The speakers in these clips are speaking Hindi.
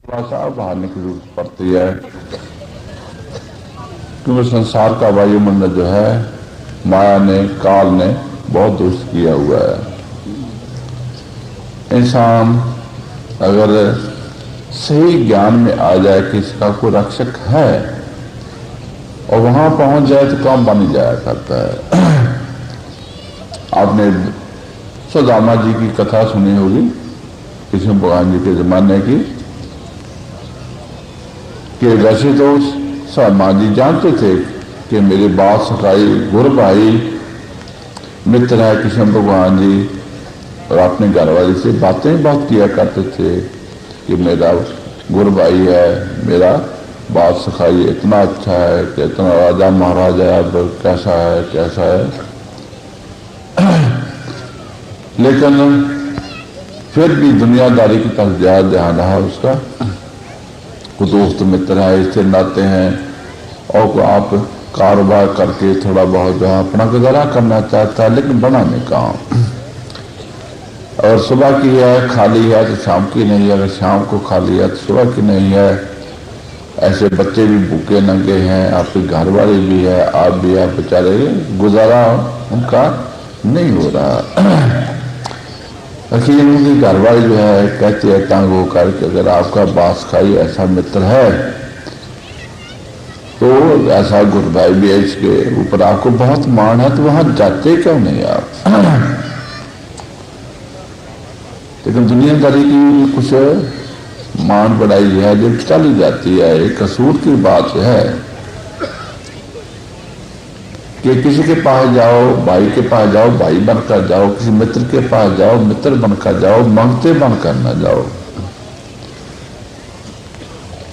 थोड़ा बहाने की जरूरत पड़ती है, क्योंकि संसार का वायुमंडल जो है माया ने, काल ने बहुत दुष्ट किया हुआ है। इंसान अगर सही ज्ञान में आ जाए कि इसका कोई रक्षक है और वहां पहुंच जाए तो काम बन जाया करता है। आपने सुदामा जी की कथा सुनी होगी कृष्ण भगवान जी के जमाने की, कि वैसे तो सुदामा जी जानते थे कि मेरे बात सखाई गुरु भाई मित्र है कृष्ण भगवान जी, और अपने घर वाली से बातें बहुत किया करते थे कि मेरा गुरु भाई है, मेरा बात सखाई इतना अच्छा है कि इतना राजा महाराजा है, अब कैसा है। लेकिन फिर भी दुनियादारी की तरफ ज्यादा ध्यान रहा उसका। कुछ दोस्त मित्र है, इससे नाते हैं और आप कारोबार करके थोड़ा बहुत जो अपना गुजारा करना चाहता है, लेकिन बना नहीं काम। और सुबह की है खाली है तो शाम की नहीं है, अगर शाम को खाली है तो सुबह की नहीं है। ऐसे बच्चे भी भूखे नंगे हैं, आपके घर वाले भी है, आप भी आप बेचारे गुजारा उनका नहीं हो रहा। अखिर उनकी घर वाली जो है कहती है तंग होकर कि अगर आपका बास खाई ऐसा मित्र है तो ऐसा गुरु भाई भी है, इसके ऊपर आपको बहुत मान है, तो वहां जाते क्यों नहीं आप? लेकिन दुनियादारी की कुछ मान बढ़ाई है जो चली जाती है। एक कसूर की बात है कि किसी के पास जाओ, भाई के पास जाओ, भाई बनकर जाओ, किसी मित्र के पास जाओ, मित्र बनकर जाओ, मंगते बनकर न जाओ।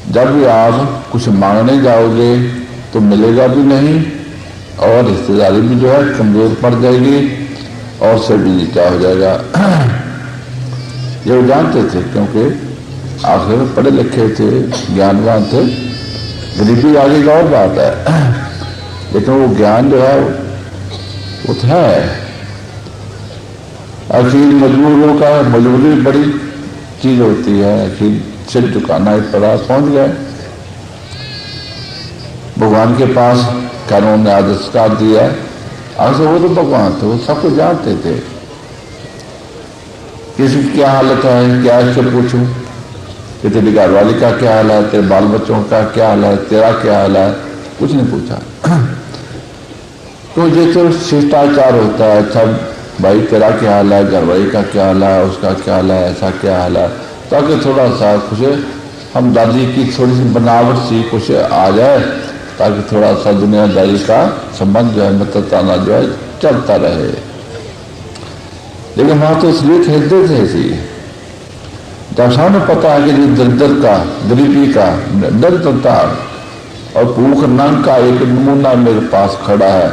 जब भी आप कुछ मांगने जाओगे तो मिलेगा भी नहीं, और रिश्तेदारी भी जो है कमजोर पड़ जाएगी और से भी नीचा हो जाएगा। ये वो जानते थे, क्योंकि आखिर पढ़े लिखे थे, ज्ञानवान थे। गरीबी आगे का और बात है, लेकिन वो ज्ञान जो है वो तो है। आखिर मजबूरों का मजबूरी बड़ी चीज होती है, आखिर सिर झुकाना ही पड़ा, पहुंच गए भगवान के पास। कानून ने आदेशकार दिया, आज वो तो भगवान थे, वो सब कुछ जानते थे। किसी की क्या हालत है, क्या इससे पूछूं कि तेरी घरवाली का क्या हाल है, तेरे बाल बच्चों का क्या हाल है, तेरा क्या हाल है, कुछ नहीं पूछा। तो ये तो शिष्टाचार होता है, सब भाई तेरा क्या हाल है, घरवाली का क्या हाल है, उसका क्या हाल है, ऐसा क्या हाल है, ताकि थोड़ा सा कुछ हम दादी की थोड़ी सी बनावट सी कुछ आ जाए, ताकि थोड़ा सा दुनियादारी का संबंध जो है मित्रताना जो है चलता रहे। लेकिन वहां तो इसलिए खेलते थे ऐसी, जब सामने पता है कि दरिद्र का, गरीबी का, दरिद्रता और भूख नंग का एक नमूना मेरे पास खड़ा है,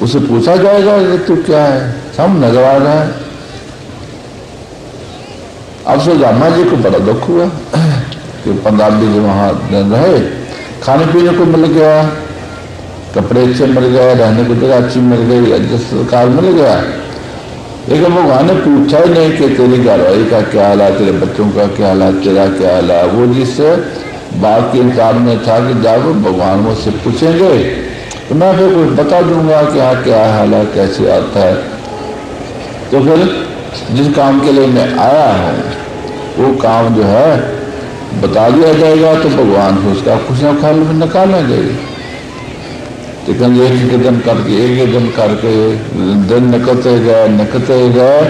उसे पूछा जाएगा कि तू क्या है, सब नजर आ रहा है। अब सुदामा जी को बड़ा दुख हुआ कि 15 दिन वहां रहे, खाने पीने को मिल गया, कपड़े अच्छे मिल गए, रहने की जगह अच्छी मिल गई, एडजस्ट कार मिल गया, लेकिन भगवान ने पूछा ही नहीं कि तेरी घरवाली का क्या हाल है, तेरे बच्चों का क्या हाल है, तेरा क्या हाल है। वो जिस बात के इंकार में था कि जब भगवान मुझसे पूछेंगे तो मैं फिर कुछ बता दूंगा कि हाँ क्या हाल है, कैसे आता है। तो फिर जिस काम के लिए मैं आया हूँ वो काम जो है बता दिया जाएगा, तो भगवान को उसका कुछ ना खाल में निकालेंगे। लेकिन एक दिन करके दिन निकलते गए।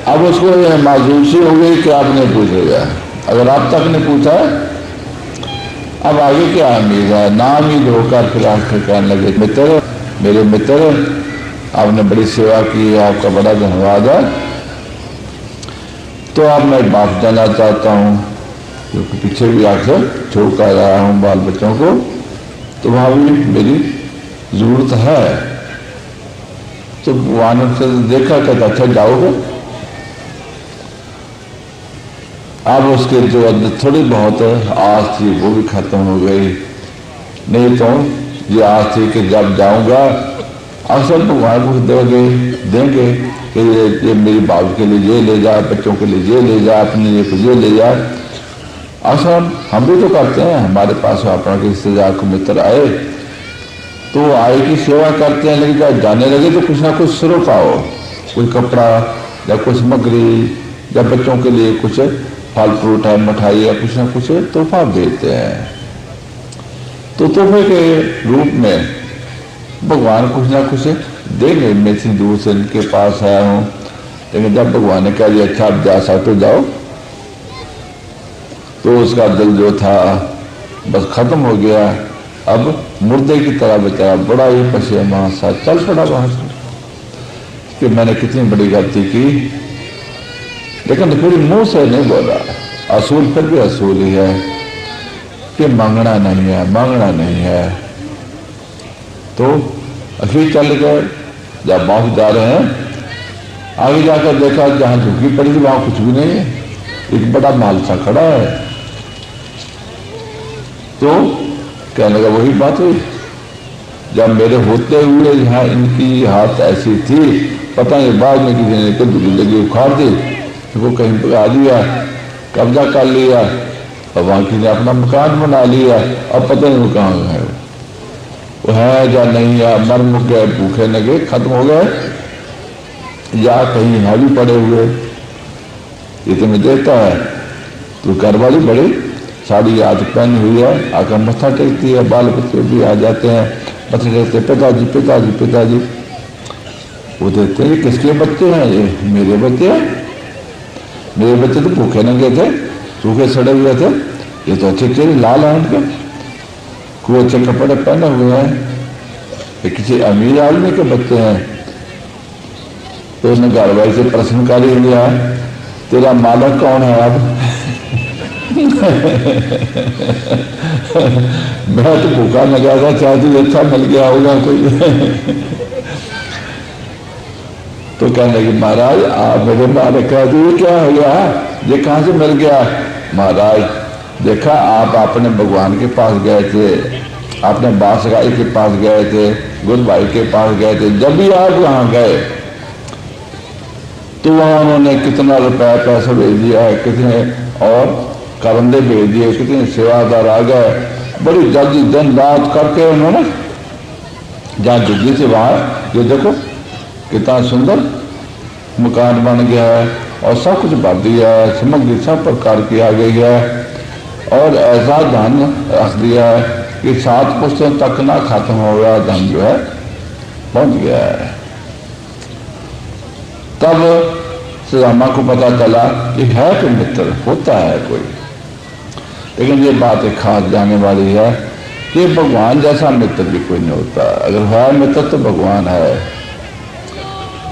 अब उसको यह मायूसी हो गई कि आपने पूछेगा, अगर आप तक ने पूछा अब आगे क्या उम्मीद है, ना उम्मीद होकर फिर आखिर कहने लगे, मित्र, मेरे मित्र, आपने बड़ी सेवा की है, आपका बड़ा धन्यवाद है। तो अब मैं बात देना चाहता हूँ, क्योंकि पीछे भी आकर छोड़ कर आया हूँ बाल बच्चों को, तो वहां भी मेरी जरूरत है। तो भगवान से देखा कहता अच्छा जाओगे। अब उसके जो थोड़ी बहुत आस थी वो भी खत्म हो गई। नहीं तो ये आस थी कि जब जाऊंगा अक्सर भगवान कुछ देंगे कि ये मेरी बाप के लिए ये ले जा, बच्चों के लिए ये ले जा, अपने लिए कुछ ये ले जा। असल हम भी तो करते हैं, हमारे पास अपना के रिश्तेदार को मित्र आए तो आए की सेवा करते हैं, लेकिन जब जाने लगे तो कुछ ना कुछ शुरू पाओ, कोई कपड़ा या कोई सामग्री या बच्चों के लिए कुछ फल फ्रूट है, मिठाई या कुछ ना कुछ तोहफा भेजते हैं। तो तोहफे के रूप में भगवान कुछ ना कुछ देंगे। मैं इतनी दूर से इनके पास आया हूँ, लेकिन जब भगवान ने कह दिया अच्छा आप जा सकते जाओ, तो उसका दिल जो था बस खत्म हो गया। अब मुर्दे की तरह बेचारा बड़ा ही पसीना सा चल पड़ा वहां से कि मैंने कितनी बड़ी गलती की, लेकिन फिर मुंह से नहीं बोला। असूल फिर भी असूल ही है कि मांगना नहीं है, मांगना नहीं है। तो अखीर चल गए, जब वापस जा रहे हैं आगे जाकर देखा जहां झुकी पड़ी थी वहां कुछ भी नहीं है, एक बड़ा माल सा खड़ा है। तो कहने लगा वही बात हुई, जब मेरे होते हुए यहाँ इनकी हाथ ऐसी थी, पता नहीं बाद में किसी ने दूरी लगी उखाड़ दी, इनको कहीं भगा दिया, कब्जा कर लिया, और वहां किसी ने अपना मकान बना लिया। अब पता नहीं वो कहाँ है, वो है या नहीं है, मर मुक गए, भूखे लगे, खत्म हो गए, या कहीं यहाँ भी पड़े हुए। ये तुम्हें देता है तो घर वाली बड़ी साड़ी आज पहनी हुई है, आकर मत्था टेकती है, बाल बच्चे भी आ जाते हैं, मत्था टेकते पिताजी पिताजी पिताजी। वो देखते हैं किसके बच्चे हैं, ये मेरे बच्चे हैं, मेरे बच्चे तो भूखे नंगे थे, सूखे सड़े हुए थे, ये तो अच्छे चेहरे लाल हैं उनके, खूब अच्छे कपड़े पहने हुए हैं, ये किसी अमीर आदमी के बच्चे हैं। तो उसने घर वाले से प्रश्न कर ही लिया, तेरा मालिक कौन है अब? मैं तो भूखा लगा था, चाहे तो अच्छा मिल गया होगा कोई। तो कहने लगी महाराज आप मेरे मालिक कह दिए, क्या हो गया, ये कहाँ से मिल गया? महाराज देखा आप अपने भगवान के पास गए थे, आपने बासगाई के पास गए थे, गुरु भाई के पास गए थे, जब भी आप वहां गए तो वहां उन्होंने कितना रुपया पैसा भेज दिया है, कितने और करंदे भेज दिए, कितने सेवादार आ गए, बड़ी जल्दी दिन रात करके उन्होंने जहाँ जल्दी से वहां ये देखो कितना सुंदर मकान बन गया है और सब कुछ भर दिया है, सामग्री सब प्रकार की आ गई है, और ऐसा धन रख दिया है कि 7 पुस्तों तक ना खत्म हो गया धन जो है पहुंच गया है। तब सुदामा को पता चला कि है कोई मित्र, होता है कोई, लेकिन ये बात एक खास जाने वाली है कि भगवान जैसा मित्र भी कोई नहीं होता। अगर है मित्र तो भगवान है।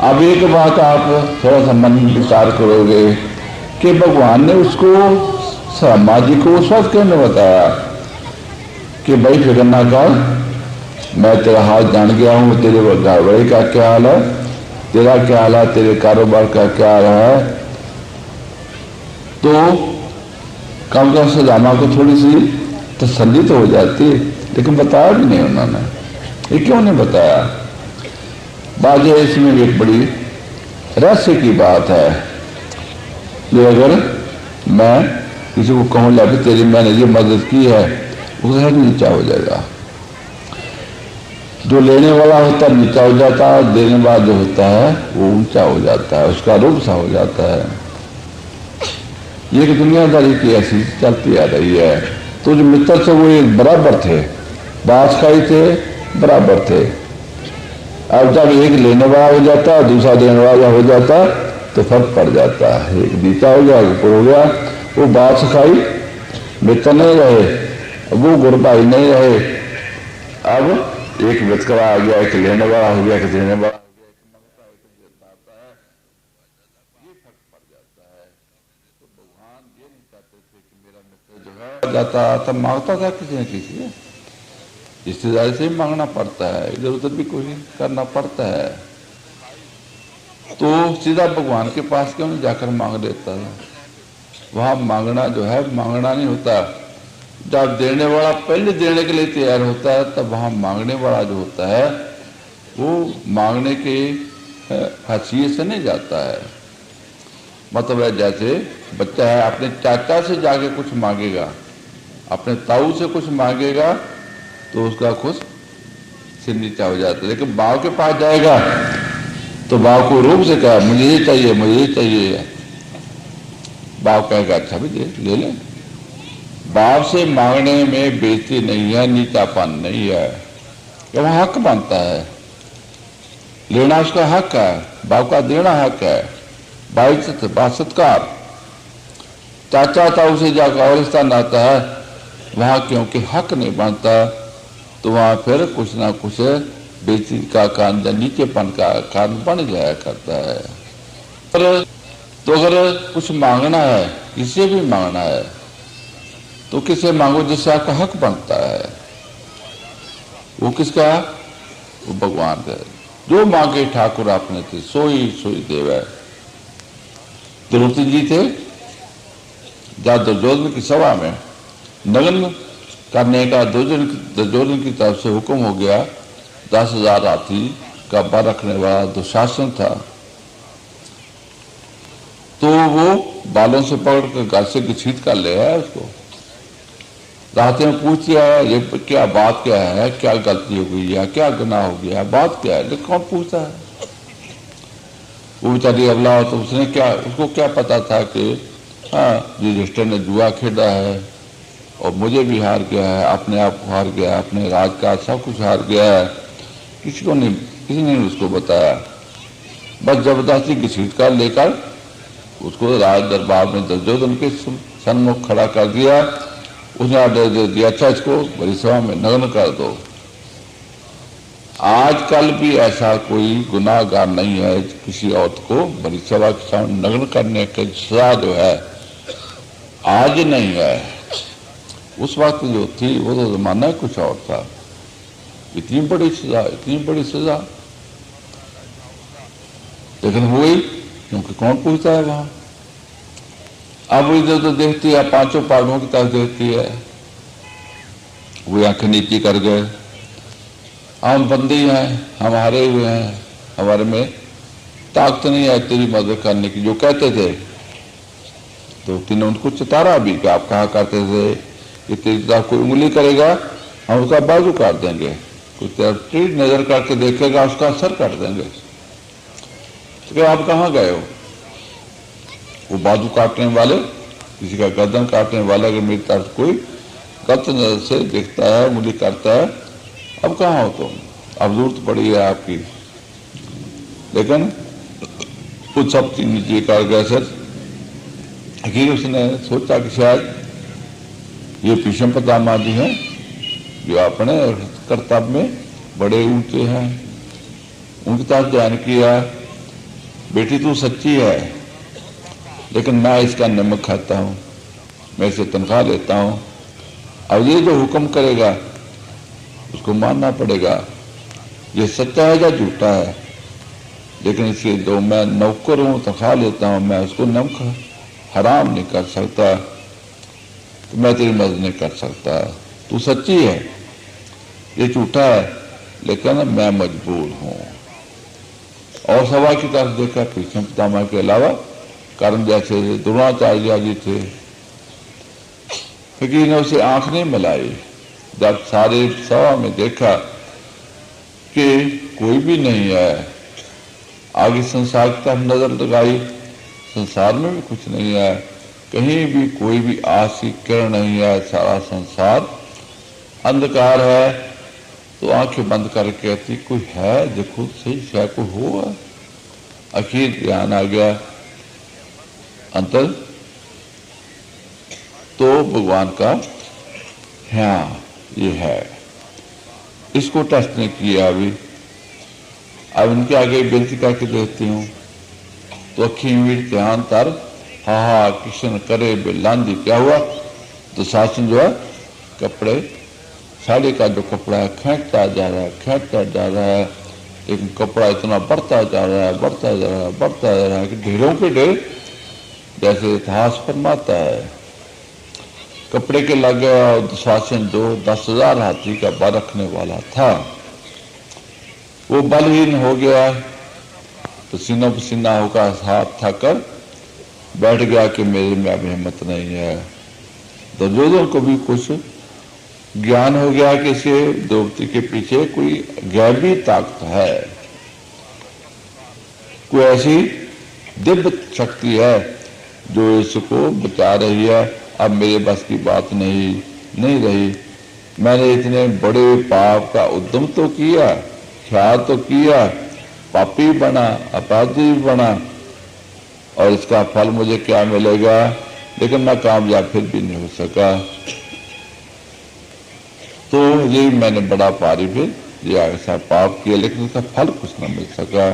अब एक बात आप थोड़ा सा मन में विचार करोगे कि भगवान ने उसको सुदामा जी को उस वक्त क्यों नहीं बताया कि भाई फिक्र ना कर, मैं तेरा हाल जान गया हूँ, तेरे घर वाले का क्या हाल है, तेरा क्या हाल है, तेरे कारोबार का क्या हाल है। तो कम से कम सुदामा को थोड़ी सी तसल्ली तो हो जाती, लेकिन बताया भी नहीं उन्होंने। ये क्यों नहीं बताया? बात यह इसमें एक बड़ी रहस्य की बात है। ये अगर मैं किसी को कहूँ ला भी तेरी मैंने ये मदद की है, वो नीचा हो जाएगा। जो लेने वाला होता है नीचा हो जाता है, देने वाला जो होता है वो ऊंचा हो जाता है, उसका रूप सा हो जाता है। ये कि दुनियादारी की ऐसी चलती आ रही है। तो जो मित्र थे वो एक बराबर थे, बास का ही थे, बराबर थे। अब जब एक लेने वाला हो जाता है दूसरा देने वाला हो जाता तो फर्क पड़ जाता है, एक नीचा हो गया ऊपर हो गया। वो बात सखाई मित्र नहीं रहे, वो गुरबाई नहीं रहे, अब एक वितकरा आ गया, एक लेने वाला हो गया, एक देने वाला हो गया, एक मांगता है, एक देता है, ये फर्क पड़ जाता है। तो भगवान ये नहीं चाहते थे कि मेरा मित्र जो है जाता तब मांगता था किसी न किसी रिश्तेदारी से ही मांगना पड़ता है, इधर उधर भी कोशिश करना पड़ता है। तो सीधा भगवान के पास क्यों नहीं जाकर मांग लेता है? वहां मांगना जो है मांगना नहीं होता। जब देने वाला पहले देने के लिए तैयार होता है तब वहां मांगने वाला जो होता है वो मांगने के हैसियत से नहीं जाता है। मतलब है जैसे बच्चा है अपने चाचा से जाके कुछ मांगेगा, अपने ताऊ से कुछ मांगेगा तो उसका खुश सिर नीचा हो जाता है, लेकिन बाप के पास जाएगा तो बाप को रूप से कहा मुझे ये चाहिए, मुझे ये चाहिए। बाप कहेगा अच्छा भी ले ले। बाप से मांगने में बेइज्जती नहीं है, नीचापन नहीं है, वह हक बनता है, लेना उसका हक है, बाप का देना हक है, बाइज्जत बासत्कार। चाचा ताऊ से जाकर और रिश्ता नाता है वहां क्योंकि हक नहीं बनता तो वहां फिर कुछ ना कुछ बेइज्जती का कारण या नीचेपन का कारण बन जाया करता है। तो अगर कुछ मांगना है, किसी भी मांगना है तो किसे मांगो जिससे आपका हक बनता है। वो किसका? वो भगवान का। जो मांगे ठाकुर आपने थे सोई सोई देवे। द्रौपदी जी थे, जब दुर्योधन की सभा में नग्न करने का दुर्योधन की तरफ से हुक्म हो गया, 10,000 हाथी का बल रखने वाला दुशासन था, तो वो बालों से पकड़कर घर से घसीट कर ले आया उसको। राहते में पूछ लिया ये क्या बात क्या है, क्या गलती हो गई है, क्या गुनाह हो गया, बात क्या है, लेकिन कौन पूछता है? वो बेचारी अबला हो तो उसने क्या, उसको क्या पता था कि हाँ युधिष्ठिर ने जुआ खेला है और मुझे भी हार गया है, अपने आप को हार गया है, अपने राज का सब कुछ हार गया है। किसी ने उसको बताया। बस जबरदस्ती घसीट कर लेकर उसको राज दरबार में दुर्योधन के सन्मुख खड़ा कर दिया। उसने आदेश दे दिया अच्छा इसको बड़ी सभा में नग्न कर दो। आजकल भी ऐसा कोई गुनाहगार नहीं है किसी औरत को बड़ी सभा के सामने नग्न करने की सजा जो है आज नहीं है। उस वक्त जो थी वो तो जमाना कुछ और था। इतनी बड़ी सजा, इतनी बड़ी सजा, लेकिन हुई क्योंकि कौन पूछता है वहां। अब इधर तो देखती है, पांचों पागों की तरफ देखती है, वो आंखें नीची कर गए। हम बंदी हैं, हम हारे हुए हैं, हमारे में ताकत नहीं है तेरी मदद करने की, जो कहते थे। तो तीनों उनको चितारा भी कि आप कहा करते थे कि तेरी तरफ कोई उंगली करेगा हम उसका बाजू काट देंगे, कोई तरफ टेढ़ी नजर करके देखेगा उसका सर काट देंगे। तो आप कहाँ गए हो? वो बाजू काटने वाले, किसी का गर्दन काटने वाला अगर मेरी तरफ कोई गलत नजर से देखता है, उंगली करता है, अब कहाँ हो तुम? अब जरूरत पड़ी है आपकी। लेकिन कुछ सब नीचे कर गए सर। आखिर उसने सोचा कि शायद ये भीष्म पितामह जी हैं जो अपने कर्तव्य में बड़े ऊंचे हैं। उनके साथ ध्यान किया, बेटी तू सच्ची है लेकिन मैं इसका नमक खाता हूं, मैं इसे तनख्वाह लेता हूं, अब ये जो हुक्म करेगा उसको मानना पड़ेगा। ये सच्चा है या झूठा है, लेकिन इसके जो मैं नौकर हूं, तनख्वाह लेता हूं, मैं उसको नमक हराम नहीं कर सकता, तो मैं तेरी मदद नहीं कर सकता। तू सच्ची है, ये झूठा है, लेकिन मैं मजबूर हूं। और सभा की तरफ देखा, भीष्म पितामह के अलावा कर्ण जैसे द्रोणाचार्य जी थे। फकीर ने उसे आंख नहीं मिलाई। जब सारे सभा में देखा कि कोई भी नहीं है, आगे संसार की तरफ नजर लगाई, संसार में भी कुछ नहीं है, कहीं भी कोई भी आस की किरण नहीं है, सारा संसार अंधकार है। तो आंखें बंद करके कहती कोई है, देखो सही शायद कोई होगा। आखिर ध्यान आ गया अंतर, तो भगवान का हाँ ये है। इसको टेस्ट नहीं किया अभी। अब इनके आगे बेनती करके देखती हूँ तो अखी में ध्यान तर हा हा किशन करे बेलांदी। क्या हुआ? तो शासन जो है कपड़े, साड़ी का जो कपड़ा है खींचता जा रहा है, खींचता जा रहा है, लेकिन कपड़ा इतना बढ़ता जा रहा है, बढ़ता जा रहा है, बढ़ता जा रहा है कि ढेरों के ढेर, जैसे इतिहास फरमाता है। कपड़े के लगे और शासन जो 10,000 हाथी का बल रखने वाला था वो बलहीन हो गया, तो सीना पसीना होकर हाथ थकर बैठ गया कि मेरे में अब हिम्मत नहीं है। दुर्योधन को भी कुछ ज्ञान हो गया कि इसे द्रौपदी के पीछे कोई गैबी ताकत है, कोई ऐसी दिव्य शक्ति है जो इसको बचा रही है। अब मेरे बस की बात नहीं रही। मैंने इतने बड़े पाप का उद्यम तो किया, ख्याल तो किया, पापी बना, अपराधी बना, और इसका फल मुझे क्या मिलेगा? लेकिन मैं कामयाब फिर भी नहीं हो सका। तो ये मैंने बड़ा पारी फिर ये ऐसा पाप किया, लेकिन उसका फल कुछ ना मिल सका।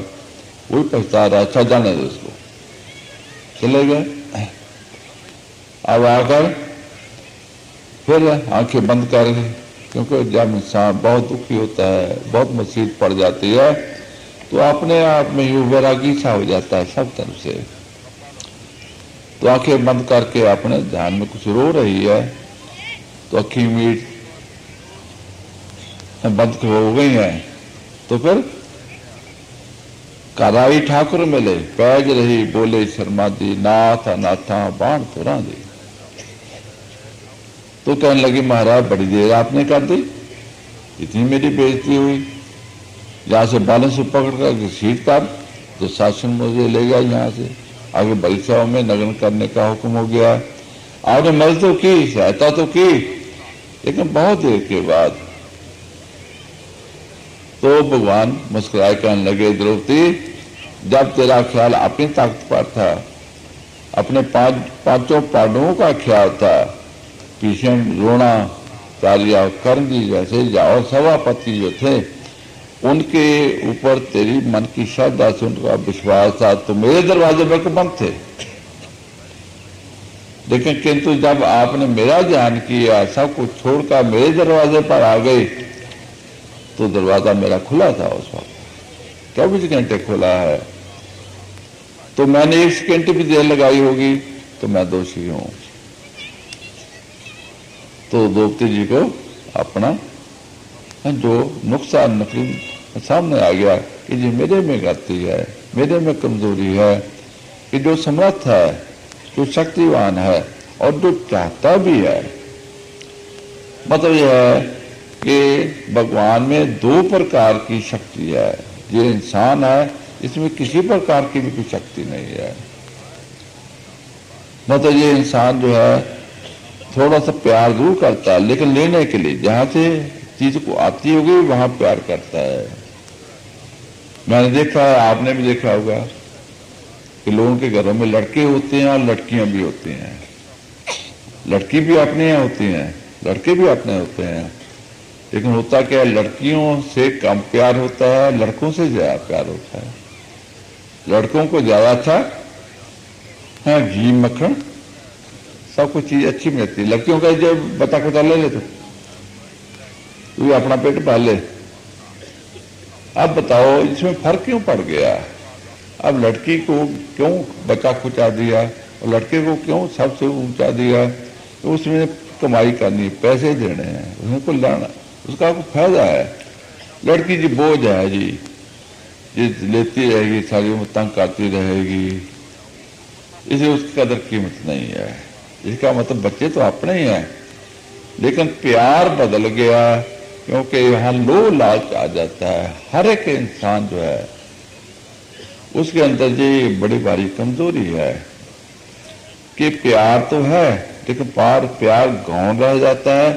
वही पछता रहा, अच्छा जाने दो उसको, चले गए। अब आकर फिर आंखें बंद कर, क्योंकि जब इंसान बहुत दुखी होता है, बहुत मुसीबत पड़ जाती है, तो अपने आप में ही वैरागी सा हो जाता है सब तरफ से। तो आंखें बंद करके अपने ध्यान में कुछ रो रही है, तो अखी मीट बंद हो गई है। तो फिर कराई ठाकुर मिले, पैज रही बोले शर्मा दी, नाथ नाथा बाण तुरा दी। तो कहने लगी महाराज बड़ी देर आपने कर दी, इतनी मेरी बेइज्जती हुई। यहाँ से बालों से पकड़ कर घसीट कर तो शासन मुझे ले गया, यहाँ से आगे बलसाओं में नग्न करने का हुक्म हो गया। आपने मदद तो की, सहायता तो की, लेकिन बहुत देर के बाद। तो भगवान मुस्कुराए कहने लगे, द्रौपदी जब तेरा ख्याल अपनी ताकत पर था, अपने पांचों पांडवों का ख्याल था, भीष्म, द्रोणा, तारिया, कर्ण जी जैसे और सभापति जो थे, उनके ऊपर तेरी मन की श्रद्धा से उनका विश्वास था, तो मेरे दरवाजे पर बंद थे। लेकिन किंतु जब आपने मेरा ध्यान किया, सब कुछ छोड़कर मेरे दरवाजे पर आ गए, तो दरवाजा मेरा खुला था उस वक्त, 24 घंटे खुला है। तो मैंने 1 सेकंड भी देर लगाई होगी तो मैं दोषी हूं। तो द्रौपदी जी को अपना जो नुकसान नकली सामने आ गया कि जी मेरे में गलती है, मेरे में कमजोरी है, कि जो समर्थ है, जो शक्तिवान है और जो चाहता भी है। मतलब यह है कि भगवान में 2 प्रकार की शक्ति है। ये इंसान है, इसमें किसी प्रकार की भी कोई शक्ति नहीं है। मतलब ये इंसान जो है थोड़ा सा प्यार जरूर करता है, लेकिन लेने के लिए जहां से चीज को आती होगी वहां प्यार करता है। मैंने देखा है, आपने भी देखा होगा कि लोगों के घरों में लड़के होते हैं और लड़कियां भी होती हैं। लड़की भी अपने यहाँ होती हैं, लड़के भी अपने होते हैं, लेकिन होता क्या है, लड़कियों से कम प्यार होता है, लड़कों से ज्यादा प्यार होता है। लड़कों को ज्यादा अच्छा है घी मक्खन सब कुछ चीज अच्छी मिलती है। लड़कियों का जब बता खुदा ले ले तो अपना पेट पाल ले। अब बताओ इसमें फर्क क्यों पड़ गया? अब लड़की को क्यों बचा खुचा दिया और लड़के को क्यों सबसे ऊंचा दिया? तो उसमें कमाई करनी, पैसे देने हैं, उसमें कोई लाना, उसका कोई फायदा है। लड़की जी बोझ है जी, ये लेती रहेगी, सारी उम्र तंग करती रहेगी, इसे उसकी कदर कीमत नहीं है। इसका मतलब बच्चे तो अपने ही हैं, लेकिन प्यार बदल गया, क्योंकि यहाँ लोभ लालच आ जाता है। हर एक इंसान जो है उसके अंदर ये बड़ी भारी कमजोरी है कि प्यार तो है, लेकिन प्यार गौण रह जाता है,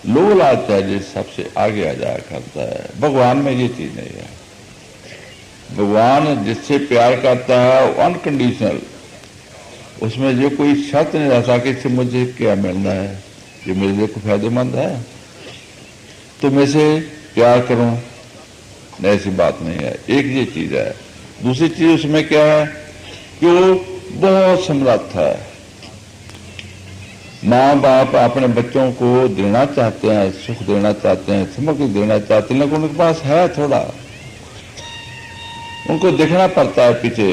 लोभ लालच है जो सबसे आगे आ जाया करता है। भगवान में ये चीज नहीं है। भगवान जिससे प्यार करता है वो अनकंडीशनल, उसमें जो कोई शर्त नहीं रहता कि इससे मुझे क्या मिलना है, ये मेरे लिए को फायदेमंद है तो मैं से प्यार करूं, ऐसी बात नहीं है। एक ये चीज है। दूसरी चीज उसमें क्या है कि वो बहुत समर्थ है। माँ बाप अपने बच्चों को देना चाहते हैं, सुख देना चाहते हैं, समृद्धि देना चाहते हैं, लेकिन उनके पास है थोड़ा, उनको देखना पड़ता है पीछे।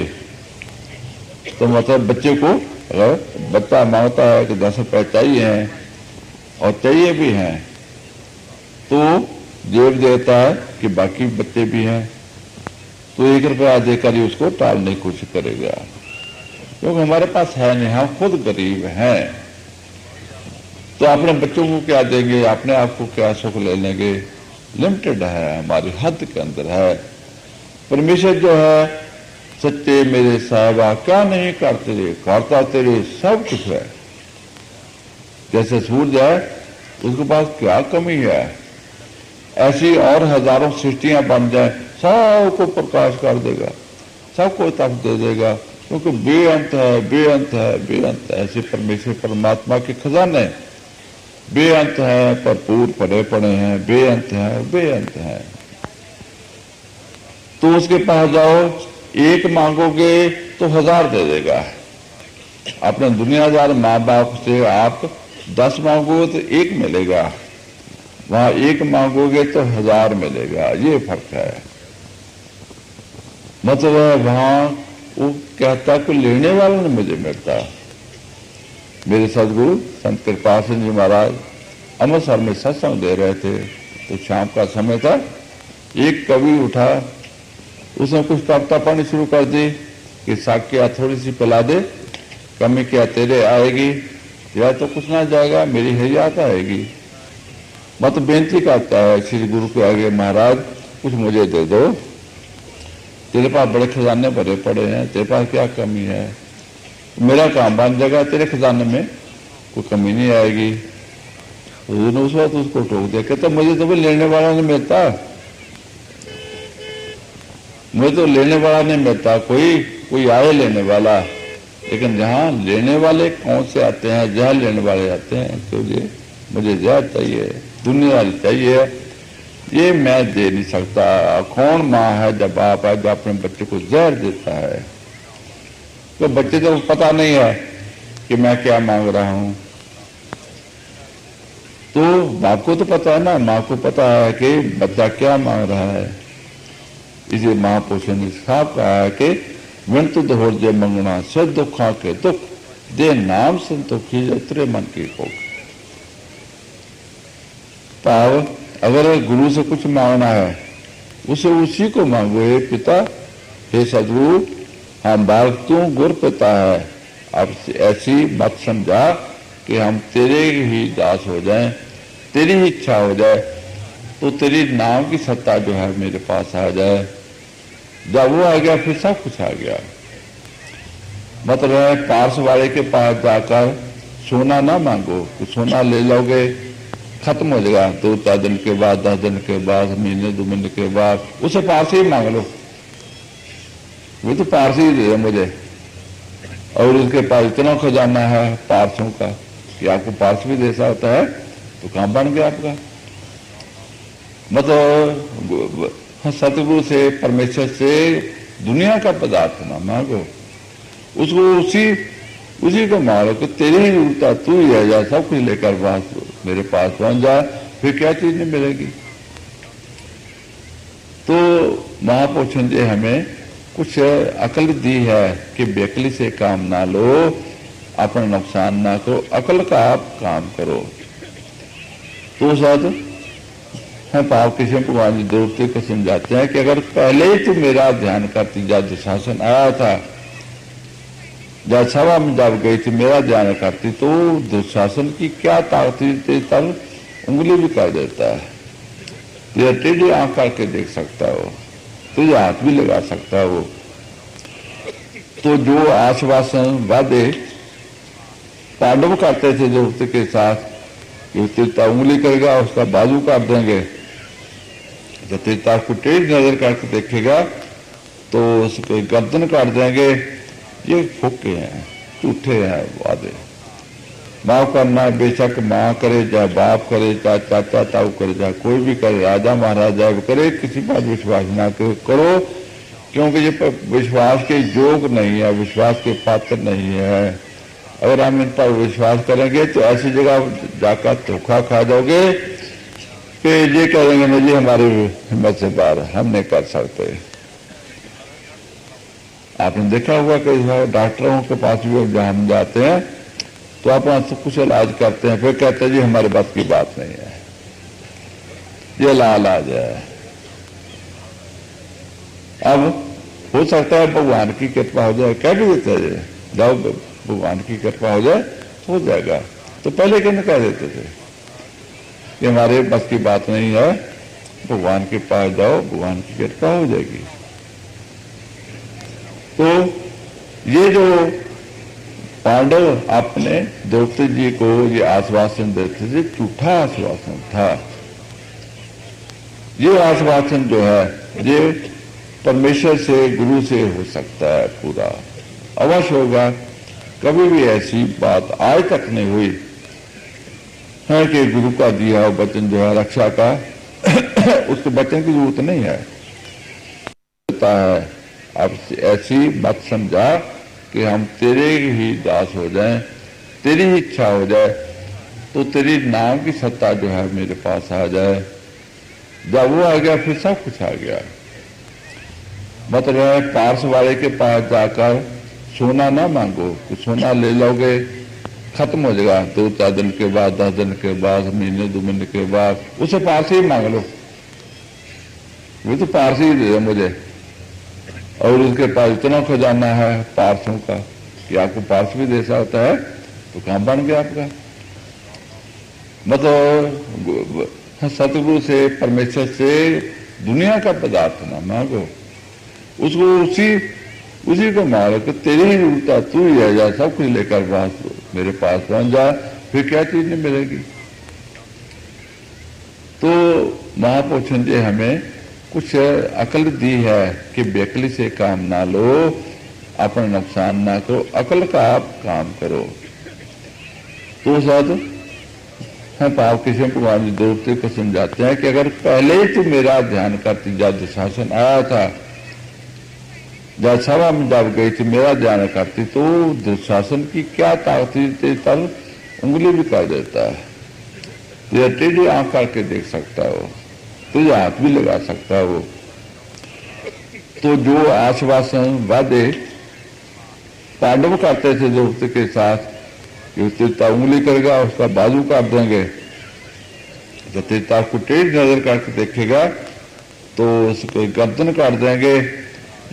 तो मतलब बच्चे को अगर बच्चा मांगता है कि 10 रुपए चाहिए हैं और चाहिए भी हैं, तो जेब देता है कि बाकी बच्चे भी हैं, तो 1 रुपया देकर ही उसको टालने की कोशिश करेगा। क्योंकि हमारे पास है नहीं, हम खुद गरीब हैं। तो अपने बच्चों को क्या देंगे, अपने आप को क्या सुख ले लेंगे? लिमिटेड है, हमारी हद के अंदर है। परमेश्वर जो है सच्चे मेरे साहबा क्या नहीं करते रे, करता तेरे सब कुछ है। जैसे सूरज है उसके पास क्या कमी है, ऐसी और हजारों सृष्टियां बन जाए, सबको प्रकाश कर देगा, सबको तप दे देगा, क्योंकि बेअंत है, बेअंत है, बेअंत है। ऐसे परमेश्वर परमात्मा के खजाने बेअंत है, भरपूर पड़े पड़े हैं, बेअंत है, बेअंत है। तो उसके पास जाओ, एक मांगोगे तो 1000 दे देगा। अपने दुनियादार माँ बाप से आप 10 मांगोगे तो 1 मिलेगा, वहां 1 मांगोगे तो 1000 मिलेगा। ये फर्क है। मतलब वहां वो कहता कि लेने वाला ने मुझे मिलता। मेरे सदगुरु संत कृपाल सिंह जी महाराज अमृतसर में सत्संग दे रहे थे, तो शाम का समय था। एक कवि उठा, उसने कुछ कविता पढ़नी शुरू कर दी कि साकिया थोड़ी सी पिला दे, कमी क्या तेरे आएगी, या तो कुछ ना जाएगा, मेरी हयात आएगी। मत बेनती करता है श्री गुरु के आगे, महाराज कुछ मुझे दे दो, तेरे पास बड़े खजाने भरे पड़े हैं, तेरे पास क्या कमी है, मेरा काम बन जाएगा, तेरे खजाने में कोई कमी नहीं आएगी। उस वक्त उसको टोक दिया, कहता मुझे तो लेने वाला नहीं मिलता, मुझे तो लेने वाला नहीं मिलता, कोई आए लेने वाला, लेकिन जहां लेने वाले कौन से आते हैं, जहर लेने वाले आते हैं, तो मुझे जहर चाहिए, दुनियादारी चाहिए, ये मैं दे नहीं सकता। कौन माँ है जब बाप है जो अपने बच्चे को जहर देता है? तो बच्चे को पता नहीं है कि मैं क्या मांग रहा हूं, तो बाप को तो पता है ना, माँ को पता है कि बच्चा क्या मांग रहा है। इसे महापुरुषों ने साफ कहा है कि विनत दोहर मंगना से दुखा के दुख दे नाम संतोखी उतरे मन की को। भाव अगर गुरु से कुछ मांगना है उसे उसी को मांगो। हे पिता, हे सदगुरु, हम बालक तू गुर पिता है, अब ऐसी मत समझा कि हम तेरे ही दास हो जाएं, तेरी ही इच्छा हो जाए, तो तेरी नाम की सत्ता जो है मेरे पास आ जाए। जब वो आ गया फिर सब कुछ आ गया। मतलब पार्स वाले के पास जाकर सोना ना मांगो, कि सोना ले लोगे खत्म हो जाएगा 2-4 दिन के बाद, 10 दिन के बाद, महीने 2 महीने के बाद, उसे पार्स ही मांग लो, वो तो पार्स ही दे मुझे। और उसके पास इतना खजाना है पार्सों का कि आपको पार्स भी दे सकता है, तो काम बन गया आपका। मतलब सतगुरु से, परमेश्वर से दुनिया का पदार्थ ना मांगो, उसको उसी को मारो कि तेरी ही उल्टा तू ही रह जा, सब कुछ लेकर मेरे पास पहुंच जा, फिर क्या चीज नहीं मिलेगी। तो महापुरुषों ने हमें कुछ अकल दी है कि बेकली से काम ना लो, अपना नुकसान ना करो, अकल का आप काम करो। तो शायद हम पाप किसी भगवान की दोस्ती को समझाते हैं कि अगर पहले ही तू मेरा ध्यान करती, जब दुशासन आया था, जब सभा में जब गई थी मेरा ध्यान करती, तो दुशासन की क्या ताकत थी, तब उंगली भी कर देता है, तुझे टेढ़ी आंख करके देख सकता हो, तुझे हाथ भी लगा सकता है वो। तो जो आश्वासन वादे पांडव करते थे द्रौपदी के साथ, तीर्था उंगली करेगा उसका बाजू काट देंगे, तो तीर्था को टेढ़ी नजर करके देखेगा तो उसके गर्दन काट देंगे। ये फूके हैं, झूठे हैं वादे। माफ करना बेशक माँ करे, चाहे बाप करे, चाहे चाचा ताऊ करे, चाहे कोई भी करे, राजा महाराजा करे, किसी पर विश्वास ना करो, क्योंकि ये विश्वास के योग नहीं है, विश्वास के पात्र नहीं है। अगर हम इन पर विश्वास करेंगे तो ऐसी जगह जाकर धोखा खा जाओगे कि ये कहेंगे नहीं जी हमारी हिम्मत से बाहर, हम नहीं कर सकते। आपने देखा होगा कि डॉक्टरों के पास भी जब हम जाते हैं तो अपना सब कुछ इलाज करते हैं, फिर कहते हैं जी हमारे बस की बात नहीं है, ये लाइलाज है। अब हो सकता है भगवान की कृपा हो जाए, कह भी देते हैं जाओ भगवान की कृपा हो जाएगा। तो पहले कहने कह देते थे कि हमारे बस की बात नहीं है, भगवान के पास जाओ, भगवान की कृपा हो जाएगी। तो ये जो पांडव अपने द्रौपदी जी को ये आश्वासन देते थे, झूठा आश्वासन था। ये आश्वासन जो है ये परमेश्वर से, गुरु से हो सकता है, पूरा अवश्य होगा। कभी भी ऐसी बात आज तक नहीं हुई है कि गुरु का दिया हुआ वचन जो है रक्षा का उसके वचन की जरूरत नहीं है। अब ऐसी मत समझा कि हम तेरे ही दास हो जाएं, तेरी ही इच्छा हो जाए, तो तेरी नाम की सत्ता जो है मेरे पास आ जाए। जब वो आ गया फिर सब कुछ आ गया। मतलब पार्स वाले के पास जाकर सोना ना मांगो, कि सोना ले लोगे खत्म हो जाएगा 2-4 दिन के बाद, 10 दिन के बाद, महीने 2 महीने के बाद, उसे पार्स ही मांग लो, वो तो पार्स ही दे दे मुझे। और उसके पास इतना खजाना है पार्सों का कि आपको पार्स भी दे सकता है, तो काम बन गया आपका। मतलब सतगुरु से, परमेश्वर से दुनिया का पदार्थ ना मांगो, उसको उसी को मारो कि तेरी ही जरूरत है, तू ही रह जा, सब कुछ लेकर मेरे पास पहुंच जा, फिर क्या चीज नहीं मिलेगी। तो महापुरुषों ने हमें कुछ अकल दी है कि बेअकली से काम ना लो, अपना नुकसान ना करो, अकल का आप काम करो। तो साथ हम पाप किसी भगवान जी द्रौपदी को समझाते हैं कि अगर पहले ही तू मेरा ध्यान करती, जब दुशासन आया था, जब सभा में जब गई थी, मेरा ध्यान करती, तो दुशासन की क्या ताकत थी, तब उंगली भी कर देता है, तुझे टेढ़ी आंख करके देख सकता हो, तुझे हाथ भी लगा सकता है वो। तो जो आश्वासन वादे पांडव करते थे द्रौपदी के साथ कि तीर्था उंगली करेगा उसका बाजू काट देंगे, तो तीर्था को टेढ़ी नजर करके देखेगा तो उसको गर्दन काट देंगे,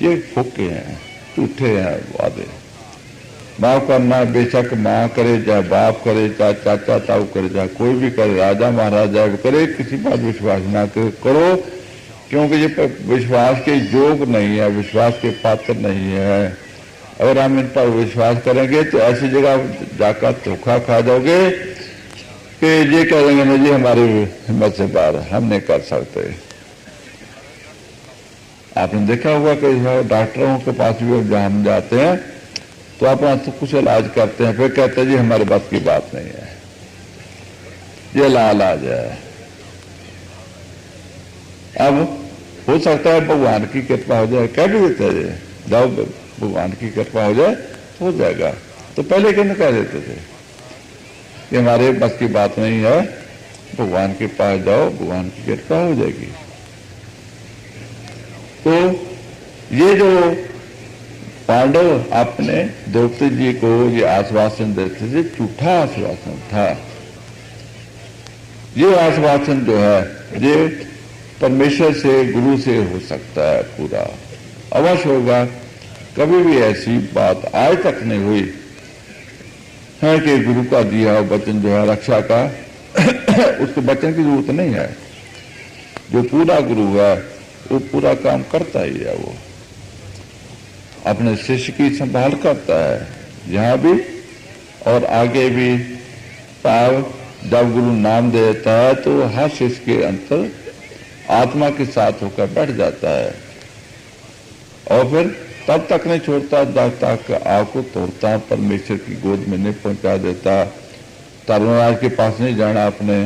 ये फूके हैं, झूठे हैं वादे। माफ करना बेशक माँ करे, चाहे बाप करे, चाहे चाचा ताऊ करे, चाहे कोई भी करे, राजा महाराजा करे, किसी पर विश्वास ना करो, क्योंकि ये विश्वास के योग नहीं है, विश्वास के पात्र नहीं है। अगर हम इन पर विश्वास करेंगे तो ऐसी जगह जाकर धोखा खा जाओगे कि ये कह देंगे ना जी हमारी हिम्मत से बाहर, हम नहीं कर सकते। आपने देखा होगा कि डॉक्टरों के पास भी जहां हम जाते हैं तो अपना तो कुछ इलाज करते हैं, फिर कहते हैं जी हमारे बस की बात नहीं है, ये लाइलाज है। अब हो सकता है भगवान की कृपा हो जाए, कह भी देते हैं जब भगवान की कृपा हो जाएगा। तो पहले कहने कह देते थे कि हमारे बस की बात नहीं है, भगवान के पास जाओ, भगवान की कृपा हो जाएगी। तो ये जो पांडव अपने द्रौपदी जी को ये आश्वासन देते थे, झूठा आश्वासन था। ये आश्वासन जो है ये परमेश्वर से, गुरु से हो सकता है, पूरा अवश्य होगा। कभी भी ऐसी बात आज तक नहीं हुई है कि गुरु का दिया हुआ वचन जो है रक्षा का उसके वचन की जरूरत नहीं है। जो पूरा गुरु है वो पूरा काम करता ही है, वो अपने शिष्य की संभाल करता है, यहाँ भी और आगे भी। पाव जब गुरु नाम देता है तो हर शिष्य के अंतर आत्मा के साथ होकर बैठ जाता है, और फिर तब तक नहीं छोड़ता जब तक आपको तोड़ता परमेश्वर की गोद में नहीं पहुंचा देता। धर्मराज के पास नहीं जाना आपने,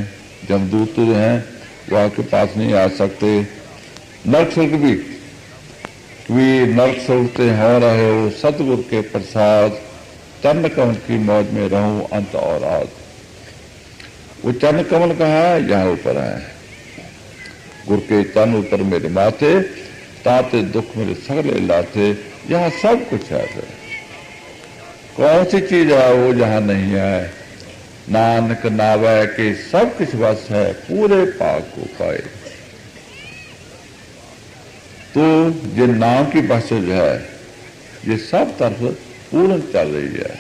जमदूत जो हैं वो आपके पास नहीं आ सकते। नरक स्वर्ग भी नरक स्वर्ग से हो रहे हो, सतगुरु के प्रसाद चरण कमल की मौज में रहूं अंत और आज। वो चरण कमल कहाँ है? यहाँ ऊपर है। गुरु के चरण ऊपर मेरे माथे, ताते दुख मेरे सगले लाते, यहाँ सब कुछ है। कौन सी चीज है वो जहाँ नहीं है? नानक नावे के सब कुछ बस है, पूरे पाक को पाए। तो ये नाम की बस जो है ये सब तरफ पूर्ण चल रही है।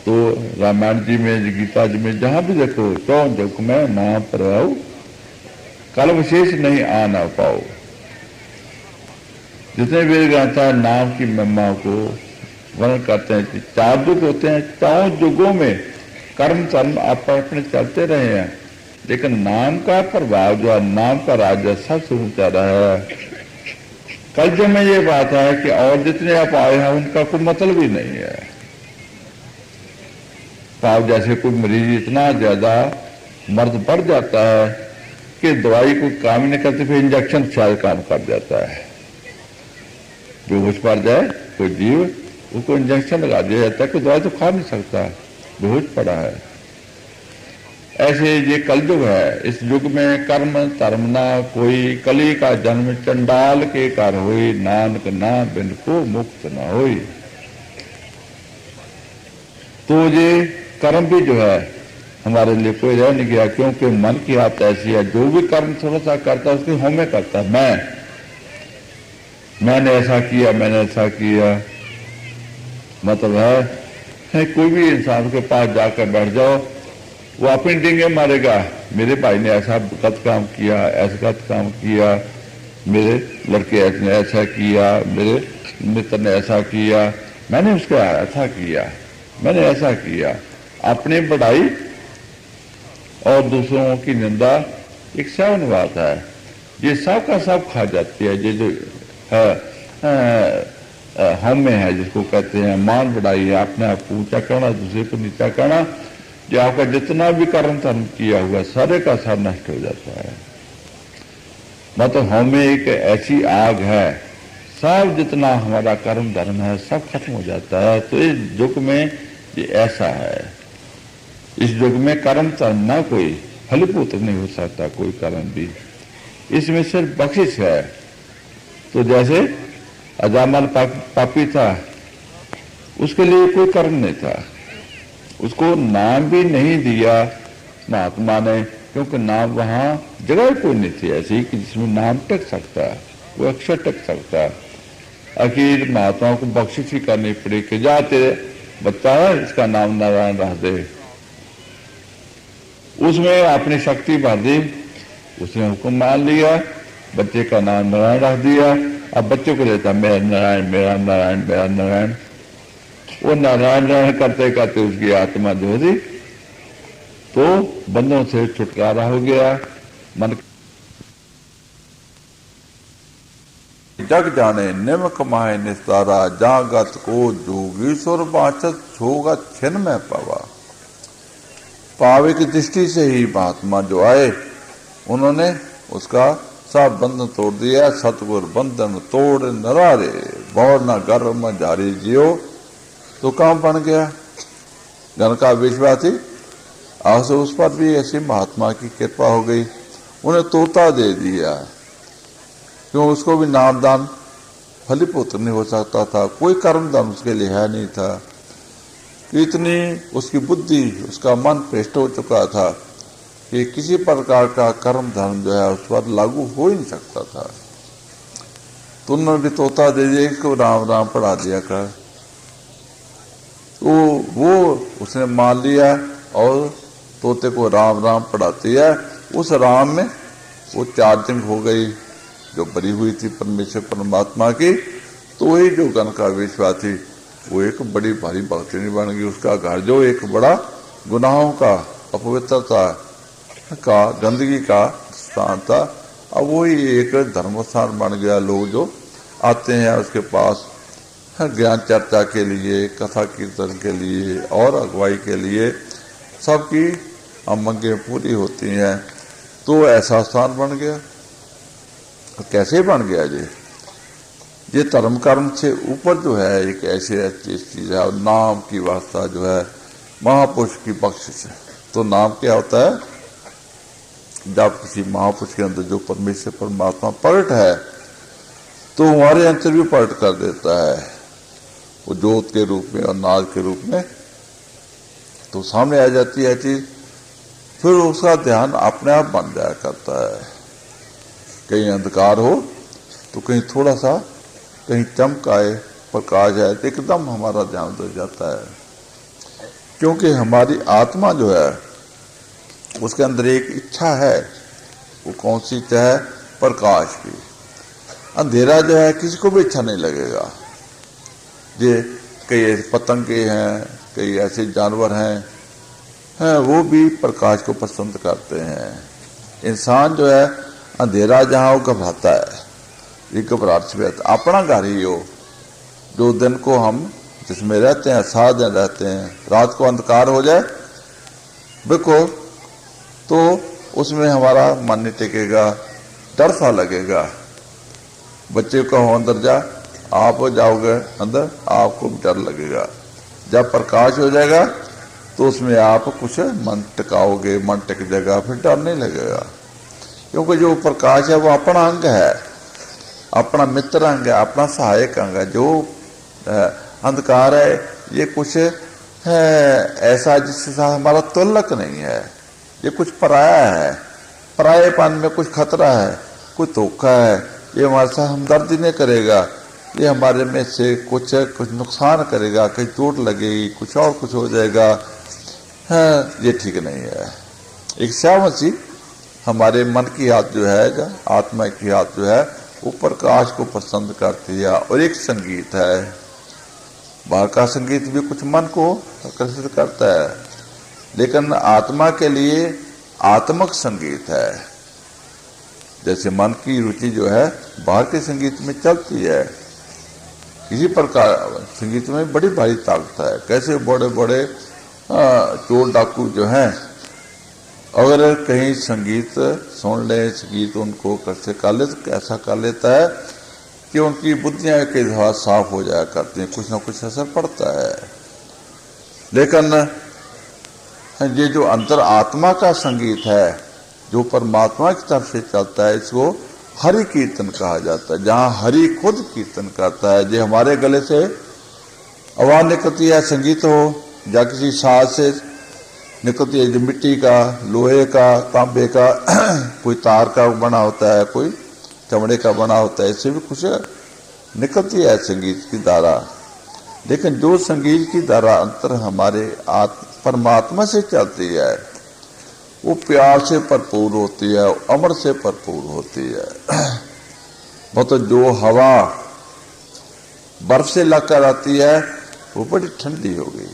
तो रामायण जी में, गीता जी में, जहां भी देखो, चौ जुग में नाम प्रभाव कल विशेष नहीं आ ना पाओ। जितने वेद ग्रंथ है नाम की महिमा को वर्णन करते हैं। 4 युग होते हैं, 4 युगों में कर्म कर्म आप अपने चलते रहे हैं, लेकिन नाम का प्रभाव जो है, नाम का राज्य सबसे ऊंचा रहा है। कल जो में ये बात है कि और जितने आप आए हैं उनका कोई मतलब ही नहीं है। साहब जैसे कोई मरीज इतना ज्यादा मर्द बढ़ जाता है कि दवाई को काम ही नहीं करती, फिर इंजेक्शन शायद काम कर जाता है। बेहोश पड़ जाए कोई जीव, उसको इंजेक्शन लगा दिया जाता है कि दवाई तो खा नहीं सकता, बेहोश पड़ा है। ऐसे ये कलयुग है। इस युग में कर्म धर्म ना कोई, कली का जन्म चंडाल के कर होई, नानक ना बिन को मुक्त ना होई। तो ये कर्म भी जो है हमारे लिए कोई रह नहीं गया, क्योंकि मन की बात ऐसी है, जो भी कर्म थोड़ा सा करता है उसकी होमे करता है। मैंने ऐसा किया, मैंने ऐसा किया, मतलब है कोई भी इंसान के पास जाकर बैठ जाओ, वो अपनी डींगे मारेगा। मेरे भाई ने ऐसा गलत काम किया, ऐसा गलत काम किया, मेरे लड़के ने ऐसा किया, मेरे मित्र ने ऐसा किया, मैंने उसका ऐसा किया, मैंने ऐसा किया। अपनी बढ़ाई और दूसरों की निंदा एक सावन बात है। ये सब का सब खा जाती है। ये जो हम में है, जिसको कहते हैं मान बढ़ाई है, अपने आप को ऊंचा करना, दूसरे को नीचा करना, जो आपका जितना भी कर्म धर्म किया हुआ सारे का सार नष्ट हो जाता है। मतलब हमें एक ऐसी आग है, सब जितना हमारा कर्म धर्म है सब खत्म हो जाता है। तो इस युग में ये ऐसा है। इस युग में कर्म धर्म ना कोई फलीभूत नहीं हो सकता, कोई कर्म भी। इसमें सिर्फ बख्शिश है। तो जैसे अजामल पापी था, उसके लिए कोई कर्म नहीं था, उसको नाम भी नहीं दिया महात्मा ने, क्योंकि नाम वहां जगह कोई नहीं थी ऐसी कि जिसमें नाम टिक सकता, वो अक्षर टिक सकता। आखिर महात्माओं को बख्शिश ही करनी पड़ी कि जाते बच्चा है, इसका नाम नारायण रख दे। उसमें अपनी शक्ति भर दी, उसने हुक्म मान लिया, बच्चे का नाम नारायण रख दिया। अब बच्चे को लेता मेरा नारायण, मेरा नारायण, मेरा नारायण। वो नारायण नारायण करते करते उसकी आत्मा धो दी, तो बंधों से छुटकारा हो गया। मन जग जाने निम कमाए निस्तारा, जागत को जोगीश्वर बाचत छोगा छिन में पावा। पावे की दृष्टि से ही महात्मा जो आए, उन्होंने उसका सब बंधन तोड़ दिया। सतगुर बंधन तोड़ नरारे, बौर न गर्भ में जारी जियो। तो काम बन गया। गण का विश्वासी आज उस पर भी ऐसी महात्मा की कृपा हो गई, उन्हें तोता दे दिया। क्यों? उसको भी नामदान फलीभूत नहीं हो सकता था, कोई कर्म दान उसके लिए है नहीं था। इतनी उसकी बुद्धि, उसका मन भ्रष्ट हो चुका था कि किसी प्रकार का कर्म धर्म जो है उस पर लागू हो ही नहीं सकता था। तो उन्होंने भी तोता दे दिया, इसको राम राम पढ़ा दिया कर। तो वो उसने मान लिया और तोते को राम राम पढ़ाती है। उस राम में वो चार्जिंग हो गई जो भरी हुई थी परमेश्वर परमात्मा की। तो वही जो गण का विश्वास थी वो एक बड़ी भारी भक्तिनी बन गई। उसका घर जो एक बड़ा गुनाहों का, अपवित्रता का, गंदगी का स्थान था, अब वही एक धर्म स्थान बन गया। लोग जो आते हैं उसके पास ज्ञान चर्चा के लिए, कथा कीर्तन के लिए और अगुवाई के लिए, सबकी मांगें पूरी होती हैं। तो ऐसा स्थान बन गया। कैसे बन गया जी? ये धर्म कर्म से ऊपर जो है एक ऐसी चीज है, नाम की वास्ता जो है महापुरुष की बख्शिश है। तो नाम क्या होता है? जब किसी महापुरुष के अंदर जो परमेश्वर परमात्मा प्रकट है तो हमारे अंतर भी प्रकट कर देता है, वो ज्योत के रूप में और नाद के रूप में। तो सामने आ जाती है चीज, फिर उसका ध्यान अपने आप बन जाया करता है। कहीं अंधकार हो तो कहीं थोड़ा सा, कहीं चमक आए, प्रकाश है तो एकदम हमारा ध्यान उधर जाता है, क्योंकि हमारी आत्मा जो है उसके अंदर एक इच्छा है। वो कौन सी इच्छा है? प्रकाश की। अंधेरा जो है किसी को भी अच्छा नहीं लगेगा। ये कई ऐसे पतंगे हैं, कई ऐसे जानवर हैं, वो भी प्रकाश को पसंद करते हैं। इंसान जो है अंधेरा जहाँ वो घबराता है, ये घबराहट से रहता है। अपना घर ही हो जो दिन को हम जिसमें रहते हैं, 7 दिन रहते हैं, रात को अंधकार हो जाए देखो तो उसमें हमारा मन नहीं टिकेगा, डर सा लगेगा। बच्चे को अंदर जा, आप जाओगे अंदर, आपको डर लगेगा। जब प्रकाश हो जाएगा तो उसमें आप कुछ मन टिकाओगे, मन टिक जाएगा, फिर डर नहीं लगेगा। क्योंकि जो प्रकाश है वो अपना अंग है, अपना मित्र अंग है, अपना सहायक अंग है। जो अंधकार है ये कुछ है ऐसा जिसके साथ हमारा तुलक नहीं है, ये कुछ पराया है। परायेपन में कुछ खतरा है, कोई धोखा है, ये हमारे साथ हमदर्दी नहीं करेगा, ये हमारे में से कुछ नुकसान करेगा, कहीं चोट लगेगी, कुछ और कुछ हो जाएगा, ये ठीक नहीं है। एक श्यामसी हमारे मन की हाथ जो है, आत्मा की हाथ जो है वो प्रकाश को पसंद करती है। और एक संगीत है, बाहर का संगीत भी कुछ मन को आकर्षित करता है, लेकिन आत्मा के लिए आत्मक संगीत है। जैसे मन की रुचि जो है बाहर के संगीत में चलती है, किसी प्रकार संगीत में बड़ी भारी ताकत है। कैसे बड़े बड़े चोर डाकू जो हैं, अगर कहीं संगीत सुन ले, संगीत उनको कैसे कर ले, ऐसा कर लेता है कि उनकी बुद्धियां के द्वारा साफ हो जाया करती हैं, कुछ ना कुछ असर पड़ता है। लेकिन ये जो अंतर आत्मा का संगीत है, जो परमात्मा की तरफ से चलता है, इसको हरि कीर्तन कहा जाता है। जहाँ हरि खुद कीर्तन करता है, जो हमारे गले से आवाज निकलती है, संगीत हो या किसी साज से निकलती है, जो मिट्टी का, लोहे का, तांबे का, कोई तार का बना होता है, कोई चमड़े का बना होता है, इससे भी कुछ निकलती है संगीत की धारा। लेकिन जो संगीत की धारा अंतर हमारे परमात्मा से चलती है, वो प्यार से भरपूर होती है, अमर से भरपूर होती है। मतलब जो हवा बर्फ से लगकर आती है वो बड़ी ठंडी हो गई,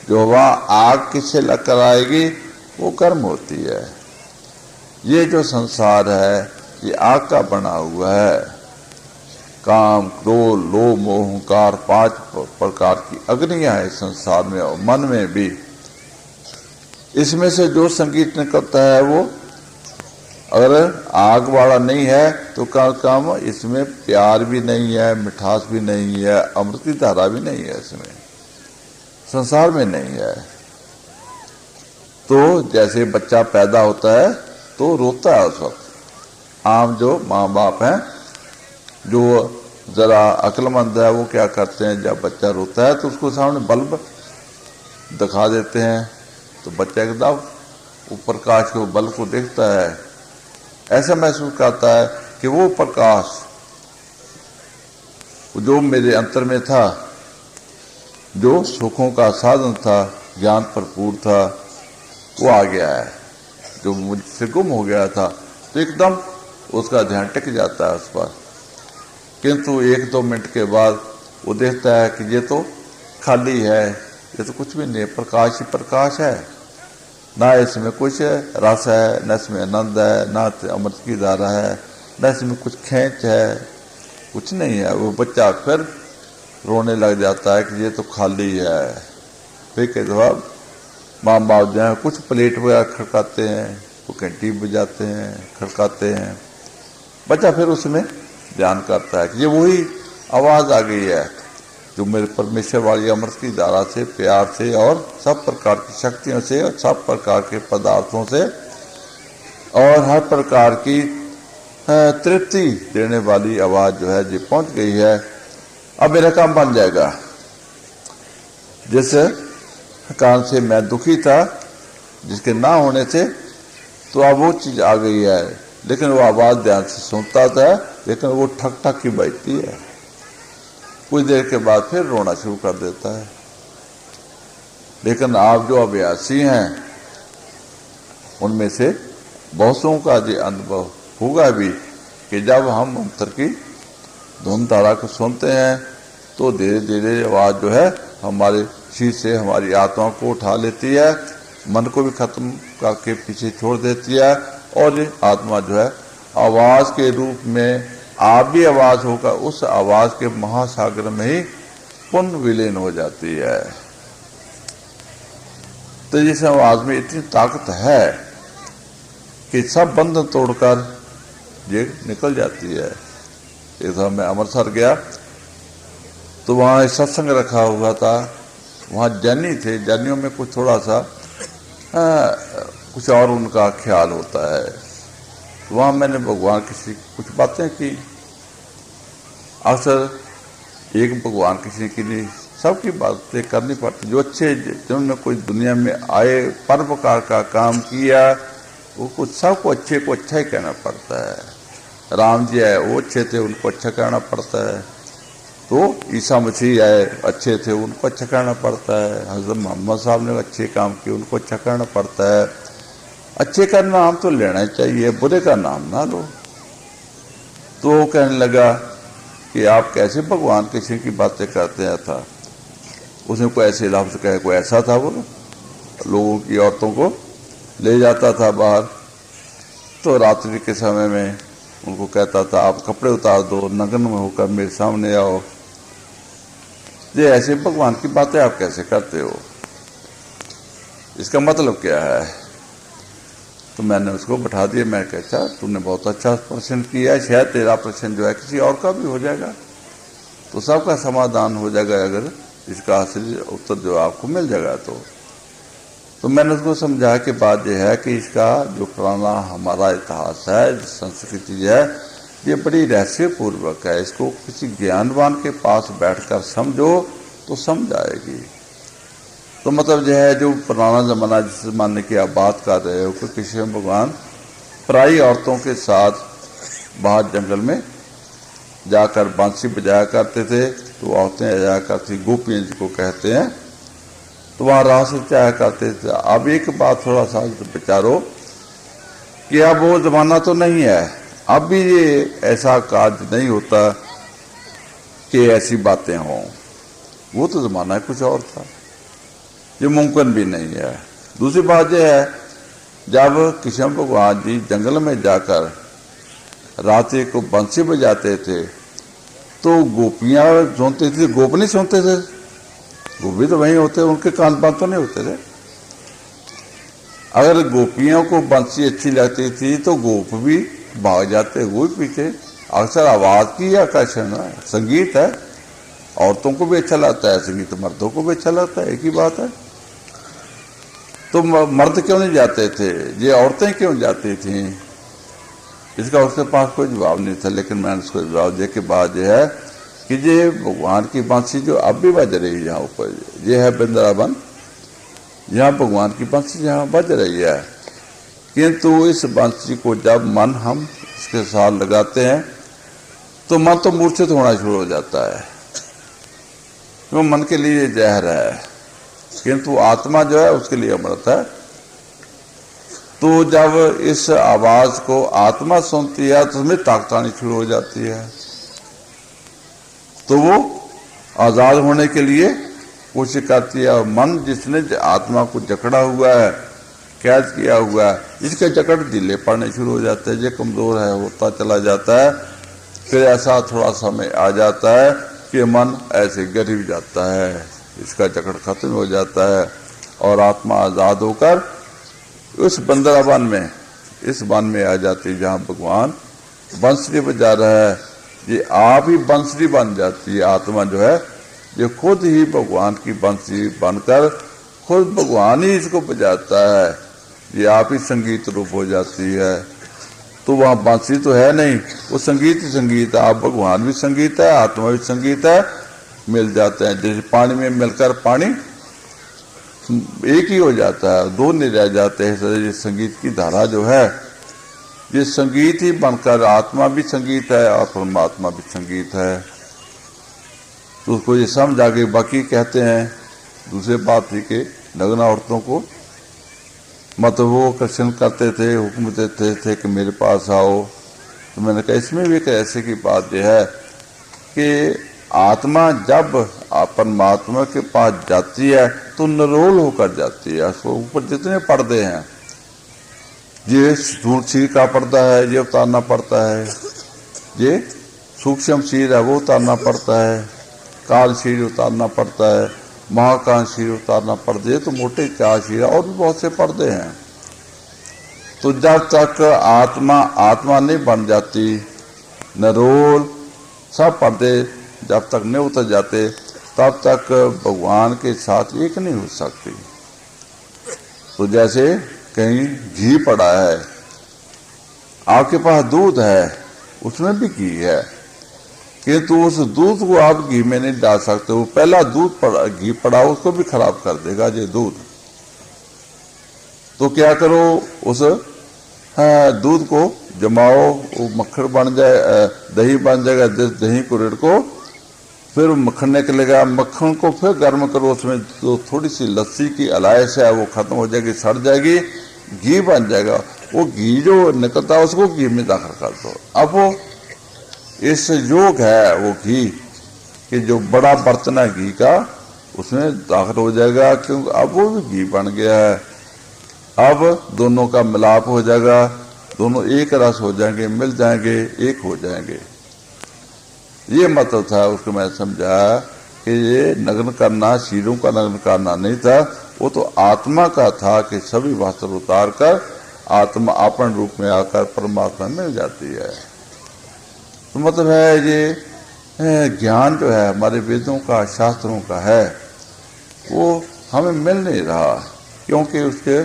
जो हवा आग से लगकर आएगी वो गर्म होती है। ये जो संसार है ये आग का बना हुआ है। काम, क्रोध, लोभ, मोह, अहंकार, 5 प्रकार की अग्नियां है संसार में और मन में भी। इसमें से जो संगीत निकलता है वो अगर आग वाला नहीं है तो काम इसमें प्यार भी नहीं है, मिठास भी नहीं है, अमृत की धारा भी नहीं है, इसमें संसार में नहीं है। तो जैसे बच्चा पैदा होता है तो रोता है उस वक्त। आम जो माँ बाप हैं जो जरा अक्लमंद है वो क्या करते हैं, जब बच्चा रोता है तो उसको सामने बल्ब दिखा देते हैं, तो बच्चा एकदम वो प्रकाश को, बल्ब को देखता है, ऐसा महसूस करता है कि वो प्रकाश जो मेरे अंतर में था, जो सुखों का साधन था, ज्ञान भरपूर था, वो आ गया है, जो मुझसे गुम हो गया था। तो एकदम उसका ध्यान टिक जाता है उस पर। किंतु 1-2 मिनट के बाद वो देखता है कि ये तो खाली है, ये तो कुछ भी नहीं, प्रकाश ही प्रकाश है, ना इसमें कुछ रस है, न इसमें आनंद है, ना अमृत की धारा है, न इसमें कुछ खेच है, कुछ नहीं है। वो बच्चा फिर रोने लग जाता है कि ये तो खाली है। फिर के जवाब माँ बाप जो है कुछ प्लेट वगैरह खड़काते हैं, वो घंटी बजाते हैं, खड़काते हैं, बच्चा फिर उसमें ध्यान करता है कि ये वही आवाज आ गई है जो मेरे परमेश्वर वाली अमृत की धारा से, प्यार से और सब प्रकार की शक्तियों से और सब प्रकार के पदार्थों से और हर प्रकार की तृप्ति देने वाली आवाज जो है, जो पहुंच गई है। अब मेरा काम बन जाएगा। जिस कारण से मैं दुखी था, जिसके ना होने से, तो अब वो चीज आ गई है, लेकिन वो आवाज ध्यान से सुनता था, लेकिन वो ठक ठक की बजती है। कुछ देर के बाद फिर रोना शुरू कर देता है। लेकिन आप जो अभ्यासी हैं उनमें से बहुतों का ये अनुभव होगा भी कि जब हम मंत्र की धुन धारा को सुनते हैं तो धीरे धीरे आवाज़ जो है हमारे शरीर से हमारी आत्मा को उठा लेती है, मन को भी खत्म करके पीछे छोड़ देती है, और ये आत्मा जो है आवाज़ के रूप में आप भी आवाज़ होगा उस आवाज़ के महासागर में ही पुनः विलीन हो जाती है। तो जिस आवाज़ में इतनी ताकत है कि सब बंधन तोड़कर ये निकल जाती है। एक दफा मैं अमृतसर गया तो वहाँ एक सत्संग रखा हुआ था, वहाँ जैनी थे, जैनियों में कुछ थोड़ा सा कुछ और उनका ख्याल होता है। तो वहाँ मैंने भगवान किसी कुछ बातें की, अक्सर एक भगवान किसी की नहीं, सबकी बातें करनी पड़ती। जो अच्छे जिन्होंने कोई दुनिया में आए परोपकार का काम किया वो कुछ सबको अच्छे को अच्छा ही कहना पड़ता है। राम जी आए वो अच्छे थे, उनको अच्छा कहना पड़ता है। तो ईसा मसीह आए अच्छे थे, उनको अच्छा कहना पड़ता है। हज़रत मोहम्मद साहब ने अच्छे काम किए, उनको अच्छा कहना पड़ता है। अच्छे का नाम तो लेना ही चाहिए, बुरे का नाम ना लो। तो वो कहने लगा कि आप कैसे भगवान किसी की बातें करते हैं था। उसने कोई ऐसे लफ्ज़ कहे, कोई ऐसा था वो लोगों की औरतों को ले जाता था बाहर, तो रात्रि के समय में उनको कहता था आप कपड़े उतार दो, नग्न में होकर मेरे सामने आओ। ये ऐसे भगवान की बातें आप कैसे करते हो, इसका मतलब क्या है? तो मैंने उसको बैठा दिया। मैं कहता तूने बहुत अच्छा प्रश्न किया है, शायद तेरा प्रश्न जो है किसी और का भी हो जाएगा, तो सबका समाधान हो जाएगा अगर इसका असली उत्तर जो आपको मिल जाएगा। तो मैंने उसको समझाया कि बात यह है कि इसका जो पुराना हमारा इतिहास है, संस्कृति है, ये बड़ी रहस्यपूर्वक है। इसको किसी ज्ञानवान के पास बैठकर समझो तो समझ आएगी। तो मतलब यह है जो पुराना ज़माना जिस ज़माने की आप बात कर रहे हो कि कृष्ण भगवान पराई औरतों के साथ बाहर जंगल में जाकर बांसुरी बजाया करते थे, तो औरतें आया करती, गोपियाँ जिसको कहते हैं, तो वहाँ रास चाया करते थे। अब एक बात थोड़ा सा विचारो कि अब वो ज़माना तो नहीं है, अब भी ये ऐसा कार्य नहीं होता कि ऐसी बातें हों। वो तो ज़माना कुछ और था, ये मुमकिन भी नहीं है। दूसरी बात यह है, जब कृष्ण भगवान जी जंगल में जाकर रात्रि को बंसी बजाते थे तो गोपियाँ सुनते थे, गोप नहीं सुनते थे। गोपी तो वहीं होते, उनके कान पान तो नहीं होते थे। अगर गोपियों को बंसी अच्छी लगती थी तो गोप भी भाग जाते, वो भी पीछे। अक्सर आवाज़ की आकर्षण है, संगीत है, औरतों को भी अच्छा लगता है, संगीत मर्दों को भी अच्छा लगता है, एक ही बात है। तो मर्द क्यों नहीं जाते थे, ये औरतें क्यों जाती थीं? इसका उसके पास कोई जवाब नहीं था। लेकिन मैंने उसको जवाब दे के बाद यह है कि ये भगवान की बांसी जो अब भी बज रही है यहाँ ऊपर, ये है वृंदावन, यहाँ भगवान की बांसी यहाँ बज रही है। किंतु इस बांसी को जब मन हम इसके साथ लगाते हैं तो मन तो मूर्छित होना शुरू हो जाता है, वो मन के लिए जहर है, किंतु आत्मा जो है उसके लिए अमृत है। तो जब इस आवाज को आत्मा सुनती है तो उसमें ताकत आनी शुरू हो जाती है, तो वो आजाद होने के लिए कोशिश करती है। और मन जिसने आत्मा को जकड़ा हुआ है, कैद किया हुआ है, इसके जकड़ ढीले पड़ने शुरू हो जाते हैं, ये कमजोर है होता चला जाता है। फिर ऐसा थोड़ा समय आ जाता है कि मन ऐसे गिर जाता है, इसका जकड़ खत्म हो जाता है और आत्मा आजाद होकर उस बंदरावन में, इस वन में आ जाती है जहाँ भगवान बंसरी बजा रहा है। ये आप ही बंसरी बन जाती है। आत्मा जो है ये खुद ही भगवान की बंसरी बनकर खुद भगवान ही इसको बजाता है, ये आप ही संगीत रूप हो जाती है। तो वहाँ बांसुरी तो है नहीं, वो संगीत ही संगीत है। आप भगवान भी संगीत है, आत्मा भी संगीत है, मिल जाते हैं। जैसे पानी में मिलकर पानी एक ही हो जाता है, दो नहीं रह जाते हैं। ये संगीत की धारा जो है ये संगीत ही बनकर आत्मा भी संगीत है और परमात्मा भी संगीत है। तो उसको ये समझ आ गई। बाकी कहते हैं दूसरे बात थी कि नग्न औरतों को मतलब वो क्वेश्चन करते थे, हुक्म देते थे कि मेरे पास आओ। तो मैंने कहा इसमें भी एक ऐसे की बात यह है कि आत्मा जब परमात्मा के पास जाती है तो निरोल होकर जाती है। उसको ऊपर जितने पर्दे हैं, ये स्थूल शरीर का पर्दा है, ये उतारना पड़ता है, ये सूक्ष्म शरीर है वो उतारना पड़ता है, काल शरीर उतारना पड़ता है, महाकाल शरीर उतारना पड़ता है। तो मोटे 4 शरीर और भी बहुत से पर्दे हैं। तो जब तक आत्मा नहीं बन जाती, निरोल सब पर्दे जब तक नहीं उतर जाते तब तक भगवान के साथ एक नहीं हो सकती। तो जैसे कहीं घी पड़ा है, आपके पास दूध है, उसमें भी घी है, किंतु उस दूध को आप घी में नहीं डाल सकते। वो पहला घी पड़ा उसको भी खराब कर देगा ये दूध। तो क्या करो, उस दूध को जमाओ, वो मक्खन बन जाए, दही बन जाएगा। दही को रिड़को, फिर मक्खन निकलेगा। मक्खन को फिर गर्म करो, उसमें जो थोड़ी सी लस्सी की अलायश है वो खत्म हो जाएगी, सड़ जाएगी, घी बन जाएगा। वो घी जो निकलता है उसको घी में दाखिल कर दो। अब वो इस योग है वो घी कि जो बड़ा बर्तन है घी का, उसमें दाखिल हो जाएगा, क्योंकि अब वो भी घी बन गया है। अब दोनों का मिलाप हो जाएगा, दोनों एक रस हो जाएंगे, मिल जाएंगे, एक हो जाएंगे। ये मतलब था। उसको मैं समझाया कि ये नग्न करना शीरों का नग्न करना नहीं था, वो तो आत्मा का था कि सभी वस्त्र उतार कर आत्मा अपन रूप में आकर परमात्मा मिल जाती है। तो मतलब है ये ज्ञान जो है हमारे वेदों का, शास्त्रों का है, वो हमें मिल नहीं रहा, क्योंकि उसके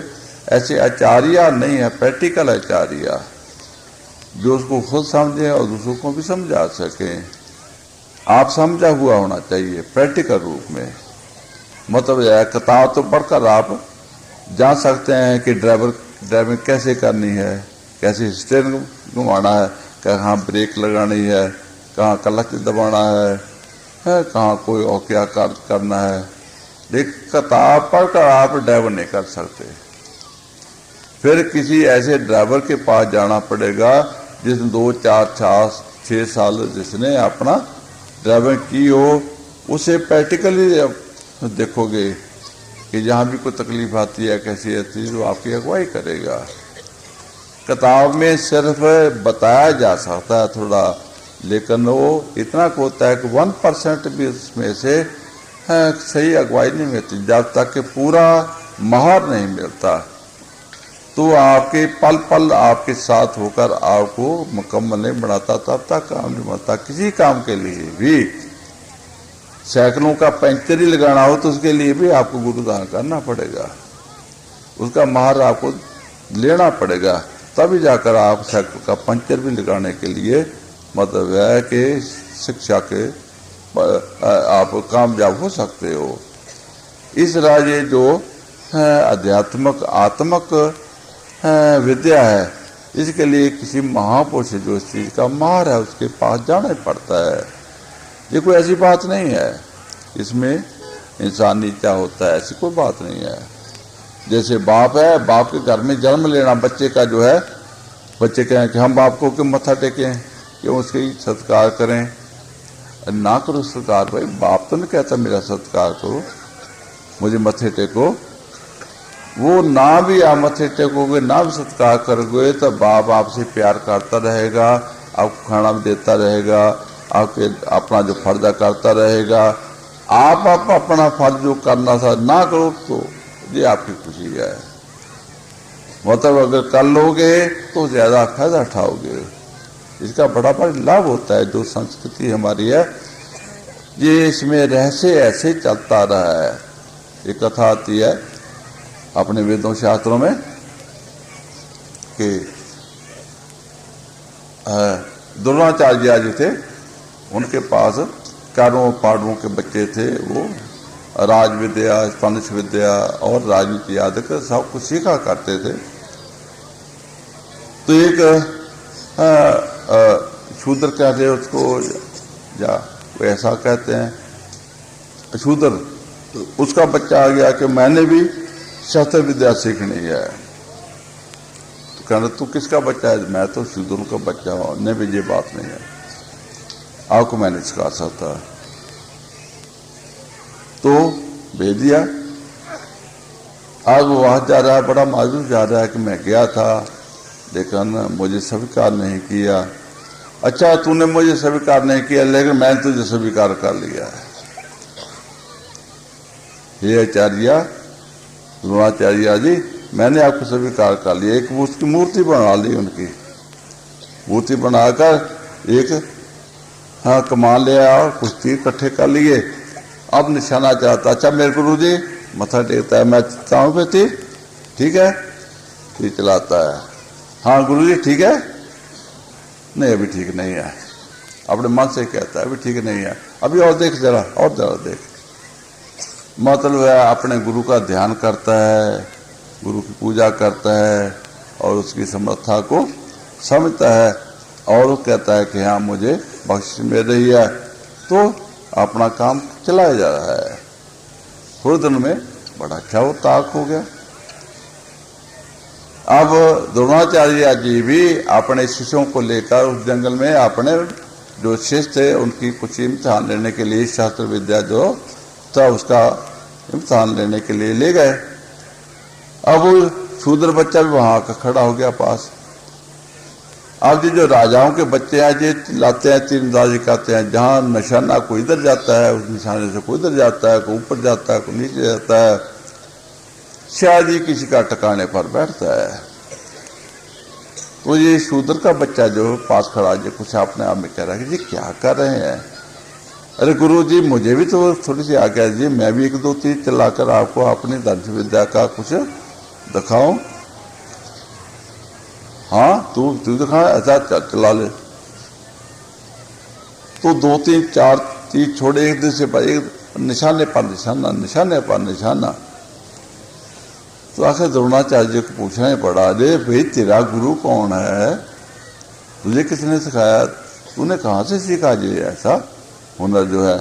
ऐसे आचार्य नहीं है, प्रैक्टिकल आचार्य जो उसको खुद समझे और दूसरों को भी समझा सके। आप समझा हुआ होना चाहिए प्रैक्टिकल रूप में। मतलब यह किताब तो पढ़कर आप जान सकते हैं कि ड्राइविंग कैसे करनी है, कैसे स्टीयरिंग घुमाना है, कहाँ ब्रेक लगानी है, कहाँ क्लच दबाना है, कहाँ कोई और क्या करना है। लेकिन किताब पढ़कर आप ड्राइवर नहीं कर सकते। फिर किसी ऐसे ड्राइवर के पास जाना पड़ेगा जिसने 2, 4, 6 साल जिसने अपना ड्राइविंग की हो। उसे प्रैक्टिकली देखोगे कि जहाँ भी कोई तकलीफ आती है, कैसी आती है, तो आपकी अगुवाई करेगा। किताब में सिर्फ बताया जा सकता है थोड़ा, लेकिन वो इतना होता है कि 1% भी उसमें से सही अगुवाई नहीं मिलती। जब तक कि पूरा महार नहीं मिलता तो आपके पल पल आपके साथ होकर आपको मुकम्मल नहीं बनाता, तब तक काम नहीं बनता। किसी काम के लिए भी, साइकिलों का पंचर ही लगाना हो तो उसके लिए भी आपको गुरुदान करना पड़ेगा, उसका महार आपको लेना पड़ेगा, तभी जाकर आप साइकिल का पंचर भी लगाने के लिए मतलब है कि शिक्षा के आप कामयाब हो सकते हो। इस तरह ये जो आध्यात्मिक आत्मक विद्या है, इसके लिए किसी महापुरुष जो इस चीज का मार है उसके पास जाना ही पड़ता है। ये कोई ऐसी बात नहीं है इसमें इंसान नीचा होता है, ऐसी कोई बात नहीं है। जैसे बाप है, बाप के घर में जन्म लेना बच्चे का जो है, बच्चे कहें कि हम बाप को क्यों मत्था टेकें, क्यों उसकी सत्कार करें। ना करो सत्कार भाई, बाप तो नहीं कहता मेरा सत्कार करो, मुझे मत्थे टेको। वो ना भी आप मत्थे टेकोगे, ना भी सत्कार करोगे, तो बाप आपसे प्यार करता रहेगा, आपको खाना भी देता रहेगा, आपके अपना जो फर्जा करता रहेगा। आप अपना फर्ज जो करना था ना करो तो ये आपकी खुशी है। मतलब अगर कर लोगे तो ज्यादा फायदा उठाओगे, इसका बड़ा बड़ा लाभ होता है। जो संस्कृति हमारी है ये इसमें रहस्य ऐसे चलता रहा है। एक कथा आती है अपने वेदों शास्त्रों में कि द्रोणाचार्य जो थे उनके पास चारों पांडवों के बच्चे थे, वो राज विद्या, स्पंदश विद्या और राजनीति आदि सब कुछ सीखा करते थे। तो एक शूद्र कहते हैं उसको, या वो ऐसा कहते हैं शूद्र, उसका बच्चा आ गया कि मैंने भी शस्त्र विद्या सीखनी है। तो कहना तू किसका बच्चा है? मैं तो शूद्र का बच्चा हूं। नहीं भी ये बात नहीं है, आपको मैं नहीं सिखा सकता। तो भेज दिया। आज वो वहां जा रहा है, बड़ा मायूस जा रहा है कि मैं गया था लेकिन मुझे स्वीकार नहीं किया। अच्छा तूने मुझे स्वीकार नहीं किया लेकिन मैंने तुझे स्वीकार कर लिया है। हे आचार्य द्रोणाचार्य जी, मैंने आपको स्वीकार कर लिया। एक उसकी मूर्ति बना ली, उनकी मूर्ति बनाकर एक कमान ले आया और कुछ तीर इकट्ठे कर लिए। अब निशाना चाहता, अच्छा मेरे गुरु जी मत्था टेकता है, मैं चाहूँ पे तीर, ठीक है, तीर चलाता है। हाँ गुरु जी ठीक है, नहीं अभी ठीक नहीं है, अपने मन से कहता है अभी ठीक नहीं है, अभी और देख जरा, और जरा देख। मतलब है अपने गुरु का ध्यान करता है, गुरु की पूजा करता है और उसकी समर्था को समझता है और वो कहता है कि हाँ मुझे बख्शिश मिल रही है, तो अपना काम चलाया जा रहा है। थोड़े दिन में बड़ा अच्छा वो ताक हो गया। अब द्रोणाचार्य जी भी अपने शिष्यों को लेकर उस जंगल में अपने जो शिष्य थे उनकी कुछ इम्तिहान लेने के लिए, शास्त्र विद्या जो था उसका इम्तिहान लेने के लिए ले गए। अब वो शूद्र बच्चा भी वहां का खड़ा हो गया पास। अब ये जो राजाओं के बच्चे हैं ये लाते हैं, तीरंदाजी करते हैं, जहां निशाना कोई इधर जाता है उस निशाने से कोई इधर जाता है, कोई ऊपर जाता है, कोई नीचे जाता है, शायद ही किसी का ठिकाने पर बैठता है। तो ये शूद्र का बच्चा जो पास खड़ा है कुछ अपने आप में कह रहा है कि जी क्या कर रहे हैं? अरे गुरु जी मुझे भी तो थोड़ी सी आज्ञा दीजिए, मैं भी एक दो तीर चलाकर आपको अपनी धनुष विद्या का कुछ दिखाऊं। हाँ तू दिखा, ऐसा चला ले। तो दो तीन चार तीर छोड़े, एक दूसरे पर एक, निशाने पर निशाना, निशाने पर निशाना। तो आखिर द्रोणाचार्य जी को पूछना ही पड़ा, अरे भाई तेरा गुरु कौन है, तुझे किसने सिखाया, तूने कहाँ से सीखा ये ऐसा हुनर जो है?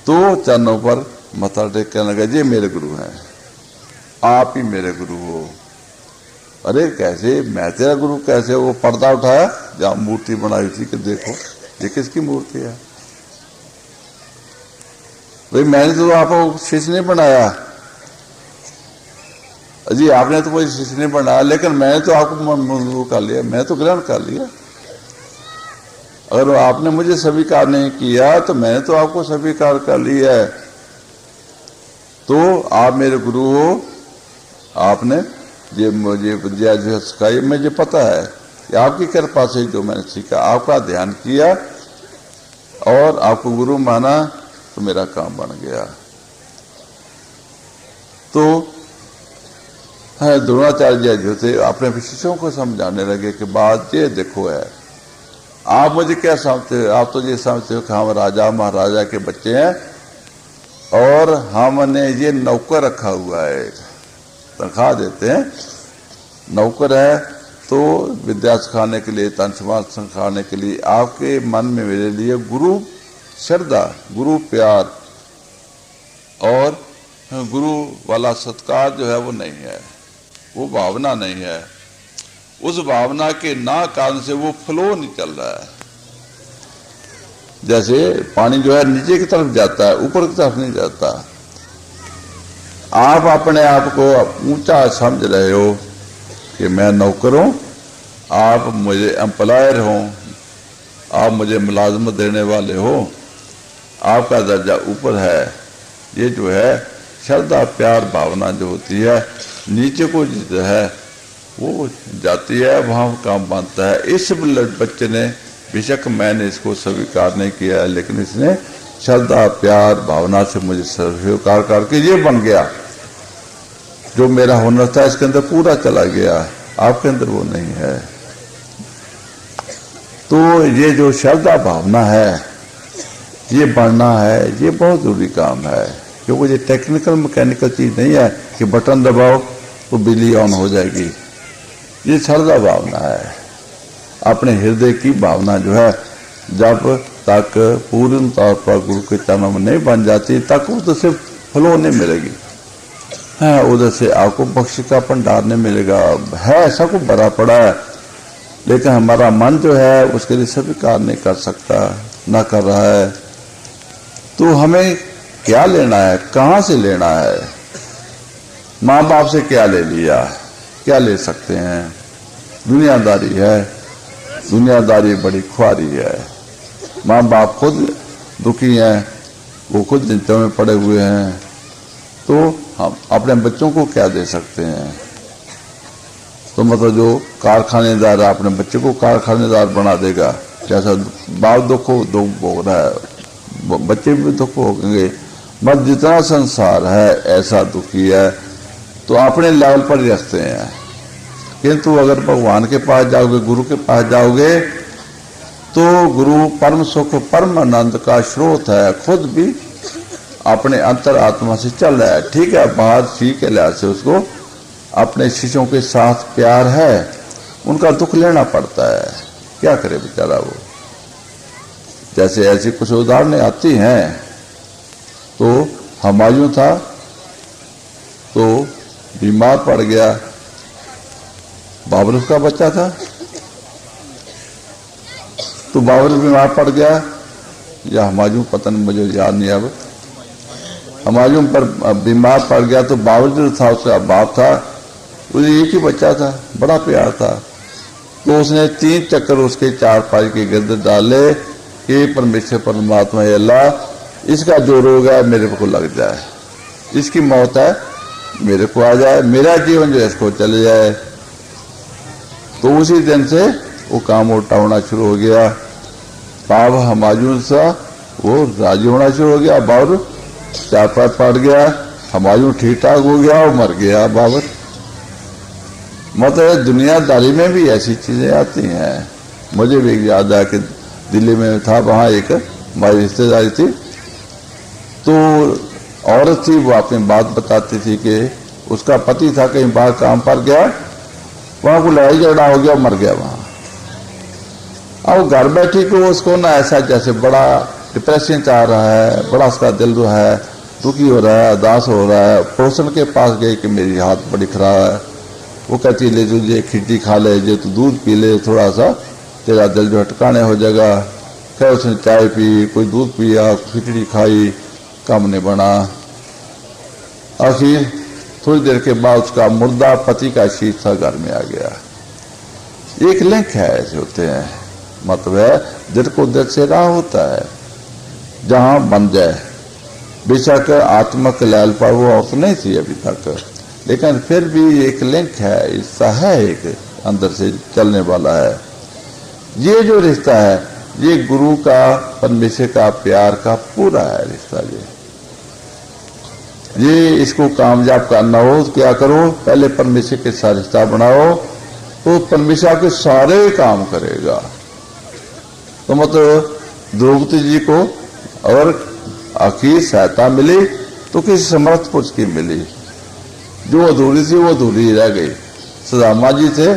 तो चरणों पर मत्था टेक कहने लगा, ये मेरे गुरु हैं, आप ही मेरे गुरु हो। अरे कैसे मैं तेरा गुरु कैसे? वो पर्दा उठाया जहां मूर्ति बनाई थी कि देखो ये किसकी मूर्ति है। भाई मैंने तो आपको शिष्य नहीं बनाया जी, आपने तो कोई शिष्य नहीं बनाया, लेकिन मैंने तो आपको मंजूर कर लिया, मैं तो ग्रहण कर लिया। अगर आपने मुझे स्वीकार नहीं किया तो मैंने तो आपको स्वीकार कर लिया है। तो आप मेरे गुरु हो, आपने ये मुझे विद्या जो है सिखाई, मुझे पता है कि आपकी कृपा से जो मैंने सीखा, आपका ध्यान किया और आपको गुरु माना तो मेरा काम बन गया। तो द्रोणाचार्य जो थे अपने शिष्यों को समझाने लगे कि बात ये देखो है, आप मुझे क्या समझते हो? आप तो ये समझते हो कि हम राजा महाराजा के बच्चे हैं और हमने ये नौकर रखा हुआ है, तनख्वाह देते हैं, नौकर है तो विद्या सिखाने के लिए, तन सिखाने के लिए। आपके मन में मेरे लिए गुरु श्रद्धा, गुरु प्यार और गुरु वाला सत्कार जो है वो नहीं है, वो भावना नहीं है। उस भावना के ना कारण से वो फ्लो नहीं चल रहा है। जैसे पानी जो है नीचे की तरफ जाता है, ऊपर की तरफ नहीं जाता। आप अपने आप को ऊंचा समझ रहे हो कि मैं नौकर हूं, आप मुझे एम्प्लॉयर हो, आप मुझे मुलाजमत देने वाले हो, आपका दर्जा ऊपर है। ये जो है श्रद्धा प्यार भावना जो होती है, नीचे को जो है वो जाती है, वहां काम बनता है। इस बच्चे ने बेशक मैंने इसको स्वीकार नहीं किया है, लेकिन इसने श्रद्धा प्यार भावना से मुझे स्वीकार करके ये बन गया। जो मेरा हुनर था इसके अंदर पूरा चला गया, आपके अंदर वो नहीं है। तो ये जो श्रद्धा भावना है, ये बढ़ना है, ये बहुत जरूरी काम है, क्योंकि ये टेक्निकल मैकेनिकल चीज नहीं है कि बटन दबाओ तो बिजली ऑन हो जाएगी। ये श्रद्धा भावना है, अपने हृदय की भावना जो है जब तक पूर्ण तौर पर गुरु के चरणों में नहीं बन जाती तक उधर से फ्लो नहीं मिलेगी, है उधर से आपको बख्शी का भंडार नहीं मिलेगा। है सब कुछ भरा पड़ा है, लेकिन हमारा मन जो है उसके लिए स्वीकार नहीं कर सकता, ना कर रहा है। तो हमें क्या लेना है, कहाँ से लेना है? माँ बाप से क्या ले लिया, क्या ले सकते हैं? दुनियादारी है, दुनियादारी बड़ी ख्वारी है। माँ बाप खुद दुखी हैं, वो खुद चिंता में पड़े हुए हैं, तो हम अपने बच्चों को क्या दे सकते हैं? तो मतलब जो कारखानेदार है अपने बच्चे को कारखानेदार बना देगा, जैसा बाप दुख भोग रहा है बच्चे भी दुख भोगेंगे। मत जितना संसार है ऐसा दुखी है, तो अपने लेवल पर ही रखते हैं। किंतु अगर भगवान के पास जाओगे, गुरु के पास जाओगे, तो गुरु परम सुख परम आनंद का स्रोत है, खुद भी अपने अंतर आत्मा से चल रहा है। ठीक है, बाहर ठीक है लिहाज से उसको अपने शिष्यों के साथ प्यार है, उनका दुख लेना पड़ता है, क्या करे बेचारा वो। जैसे ऐसी कुछ उदाहरणें आती हैं, तो हुमायूं था तो बीमार पड़ गया, बाबर उसका बच्चा था, तो बाबर बीमार पड़ गया या हुमायूं, पता नहीं मुझे याद नहीं। अब हुमायूं पर बीमार पड़ गया तो बाबर जो था उसका बाप था, उसे एक ही बच्चा था, बड़ा प्यार था, तो उसने 3 चक्कर उसके चारपाई के गिर्द डाले कि परमेश्वर परमात्मा अल्लाह इसका जो रोग है मेरे को लग जाए, इसकी मौत है मेरे को आ जाए, मेरा जीवन जो है इसको चले जाए। तो उसी दिन से वो काम उल्टा होना शुरू हो गया। बाब हुमायूं सा वो राजी होना शुरू हो गया, बाबर चारपाई पड़ गया, हुमायूं ठीक ठाक हो गया और मर गया बाबर। मतलब दुनियादारी में भी ऐसी चीजें आती हैं। मुझे भी याद है कि दिल्ली में था, वहाँ एक हमारी रिश्तेदारी थी, तो औरत थी, वो अपनी बात बताती थी कि उसका पति था कहीं बाहर काम पर गया, वहाँ को लड़ाई झगड़ा हो गया, मर गया वहाँ। अब घर बैठी को उसको ना ऐसा जैसे बड़ा डिप्रेशन चाह रहा है, बड़ा उसका दिल जो है दुखी हो रहा है, उदास हो रहा है। पड़ोसन के पास गए कि मेरी हाथ बड़ी खराब है, वो कहती ले तुझे खिचड़ी खा ले, जो तू दूध पी ले, थोड़ा सा तेरा दिल जो ठिकाने हो जाएगा। खैर उसने चाय पी, कोई दूध पिया, खिचड़ी खाई, काम नहीं बना। आखिर थोड़ी देर के बाद उसका मुर्दा पति का शीशा घर में आ गया। एक लिंक है, ऐसे होते हैं, मतलब है दिल को दिल से राह होता है जहां बन जाए। बेशक आत्मक लेवल पर वो औरत नहीं थी अभी तक, लेकिन फिर भी एक लिंक है, हिस्सा है, एक अंदर से चलने वाला है। ये जो रिश्ता है ये गुरु का, परमेश्वर का प्यार का पूरा है रिश्ता। ये इसको कामयाब करना हो तो क्या करो, पहले परमेश्वर के साथ रिश्ता बनाओ, तो परमेश्वर के सारे काम करेगा। तो मतलब द्रौपदी जी को अगर आखिर सहायता मिली तो किसी समर्थ पुरुष की मिली, जो अधूरी थी वो अधूरी रह गई। सुदामा जी थे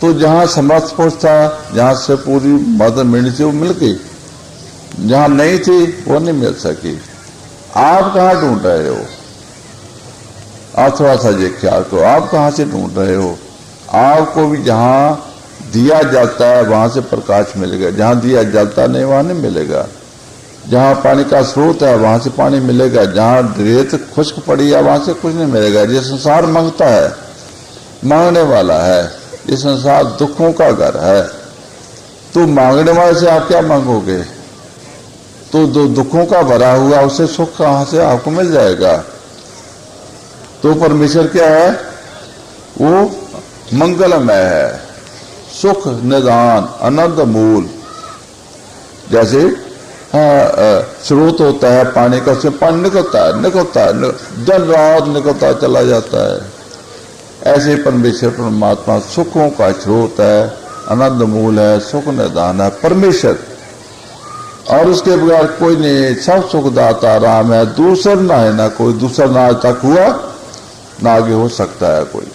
तो जहाँ समर्थ पुरुष था, जहाँ से पूरी मदद मिलनी थी वो मिल गई, जहाँ नहीं थी वो नहीं मिल सकी। आप कहाँ ढूंढ रहे हो? आप थोड़ा सा ये ख्याल करो, आप कहाँ से ढूंढ रहे हो? आपको भी जहाँ दिया जाता है वहां से प्रकाश मिलेगा, जहाँ दिया जलता नहीं वहां नहीं मिलेगा। जहाँ पानी का स्रोत है वहां से पानी मिलेगा, जहाँ रेत खुश्क पड़ी है वहां से कुछ नहीं मिलेगा। ये संसार मांगता है, मांगने वाला है, ये संसार दुखों का घर है। तो मांगने वाले से आप क्या मांगोगे? तो जो दुखों का भरा हुआ उससे सुख कहां से आपको मिल जाएगा? तो परमेश्वर क्या है? वो मंगलमय है, सुख निदान आनंद मूल। जैसे स्रोत होता है पानी का, उससे पानी निकलता है दिन रात निकलता चला जाता है। ऐसे परमेश्वर परमात्मा सुखों का स्रोत है, आनंद मूल है, सुख निदान है परमेश्वर, और उसके बगैर कोई नहीं। सब सुखदाता राम है, दूसरा ना है, ना कोई दूसरा ना आज तक हुआ ना आगे हो सकता है कोई।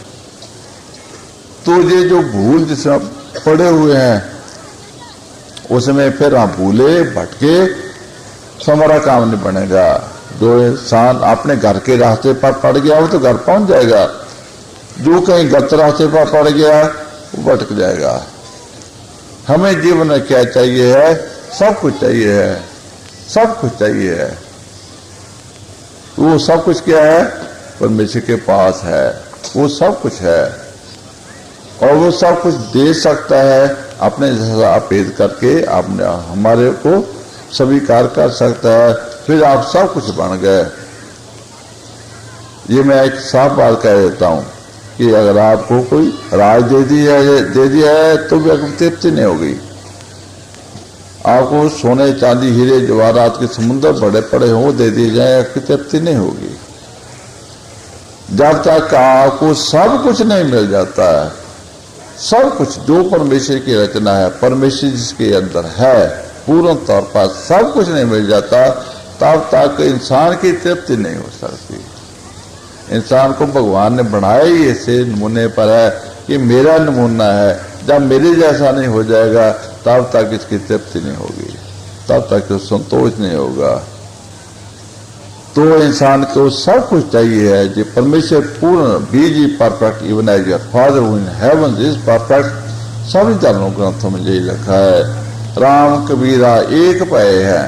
तो ये जो भूल जिसमें पड़े हुए हैं उसमें फिर आप भूले भटके तो हमारा काम नहीं बनेगा। जो इंसान अपने घर के रास्ते पर पड़ गया वो तो घर पहुंच जाएगा, जो कहीं गलत रास्ते पर पड़ गया वो भटक जाएगा। हमें जीवन में क्या चाहिए है? सब कुछ चाहिए है, सब कुछ चाहिए है। वो सब कुछ क्या है? परमेश्वर के पास है, वो सब कुछ है और वो सब कुछ दे सकता है अपने जैसा अपेद करके, आपने हमारे को स्वीकार कर सकता है, फिर आप सब कुछ बन गए। ये मैं एक साफ बात कह देता हूं कि अगर आपको कोई राज दे दिया है तो भी आपको तृप्ति नहीं होगी। आपको सोने चांदी हीरे जवाहरात के समुद्र बड़े पड़े हों दे दिए जाए, आपकी तृप्ति नहीं होगी। जब तक आपको सब कुछ नहीं मिल जाता है, सब कुछ जो परमेश्वर की रचना है, परमेश्वर जिसके अंदर है, पूर्ण तौर पर सब कुछ नहीं मिल जाता, तब तक इंसान की तृप्ति नहीं हो सकती। इंसान को भगवान ने बनाया ही ऐसे नमूने पर है कि मेरा नमूना है, जब मेरे जैसा नहीं हो जाएगा तब तक इसकी तृप्ति नहीं होगी, तब तक तो संतोष नहीं होगा। तो इंसान को सब कुछ चाहिए है। जो परमेश्वर पूर्ण बीज perfect even as your father who in heaven is perfect, सभी धर्मों ग्रंथों में यही लिखा है। राम कबीरा एक पाए है,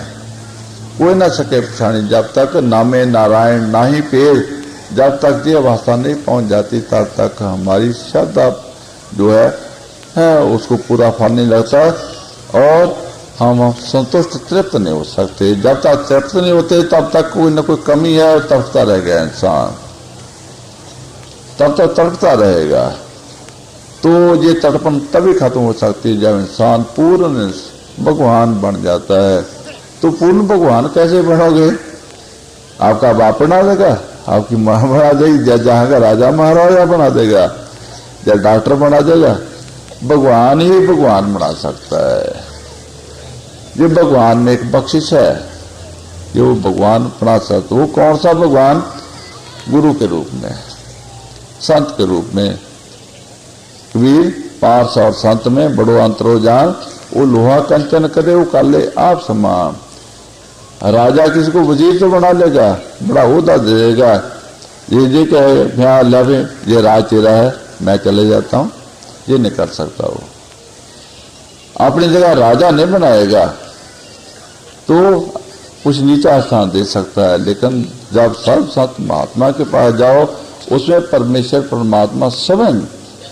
कोई न सके पछानी, जब तक नामे नारायण ना ही पेड़, जब तक ये अवस्था नहीं पहुंच जाती तब तक हमारी श्रद्धा जो है उसको पूरा फल नहीं लगता और हम संतुष्ट तृप्त नहीं हो सकते। जब तक तृप्त नहीं होते तब तक कोई न कोई कमी है और तड़पता रहेगा इंसान, तब तक तड़पता रहेगा। तो ये तड़पन तभी खत्म हो सकती है जब इंसान पूर्ण भगवान बन जाता है। तो पूर्ण भगवान कैसे बनोगे? आपका बाप बना देगा, आपकी माँ बना देगी, जहाँ का राजा महाराजा बना देगा, या डॉक्टर बना देगा? भगवान ही भगवान बना सकता है। ये भगवान में एक बख्शिश है, ये वो भगवान बना सकता। वो कौन सा भगवान? गुरु के रूप में, संत के रूप में। कबीर पार्स और संत में बड़ो अंतरो जान, वो लोहा कंचन करे वो कर ले आप समान। राजा किसी को वजीर तो बना लेगा, बड़ा ओहदा दे देगा, ये कहे ये राज तेरा है मैं चले जाता हूं, ये नहीं कर सकता। वो अपनी जगह राजा नहीं बनाएगा तो कुछ नीचा स्थान दे सकता है, लेकिन जब सर्व संत महात्मा के पास जाओ उसमें परमेश्वर परमात्मा स्वयं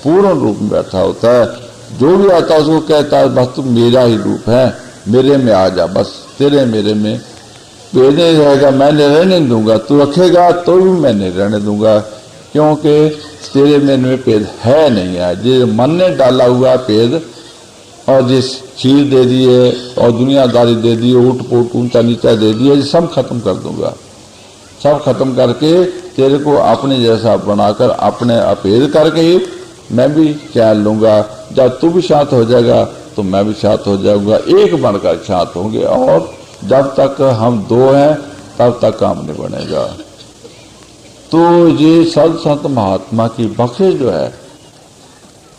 पूर्ण रूप में बैठा होता है। जो भी आता है उसको कहता है बस तू मेरा ही रूप है, मेरे में आ जा, बस तेरे मेरे में पेड़ नहीं रहेगा, मैं नहीं रहने दूंगा, तू रखेगा तो भी मैं नहीं रहने दूंगा, क्योंकि तेरे में पेड़ है नहीं है। जो मन ने डाला हुआ पेड़ और जिस खीर दे दिए और दुनियादारी दे दी, ऊट पोट ऊंचा नीचा दे दिए, सब खत्म कर दूंगा, सब खत्म करके तेरे को अपने जैसा बनाकर अपने अपेद करके ही मैं भी चैन लूंगा। जब तू भी शांत हो जाएगा तो मैं भी शांत हो जाऊंगा, एक बनकर शांत होंगे। और जब तक हम दो हैं तब तक काम नहीं बनेगा। तो ये संत संत महात्मा की बख्शिश जो है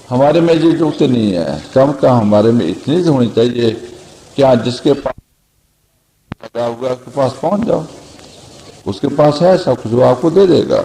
हमारे में ये जुगते नहीं है, कम का हमारे में इतनी सी होनी चाहिए कि आज जिसके पास लगा हुआ के पास पहुंच जाओ, उसके पास है सब कुछ, वो आपको दे देगा।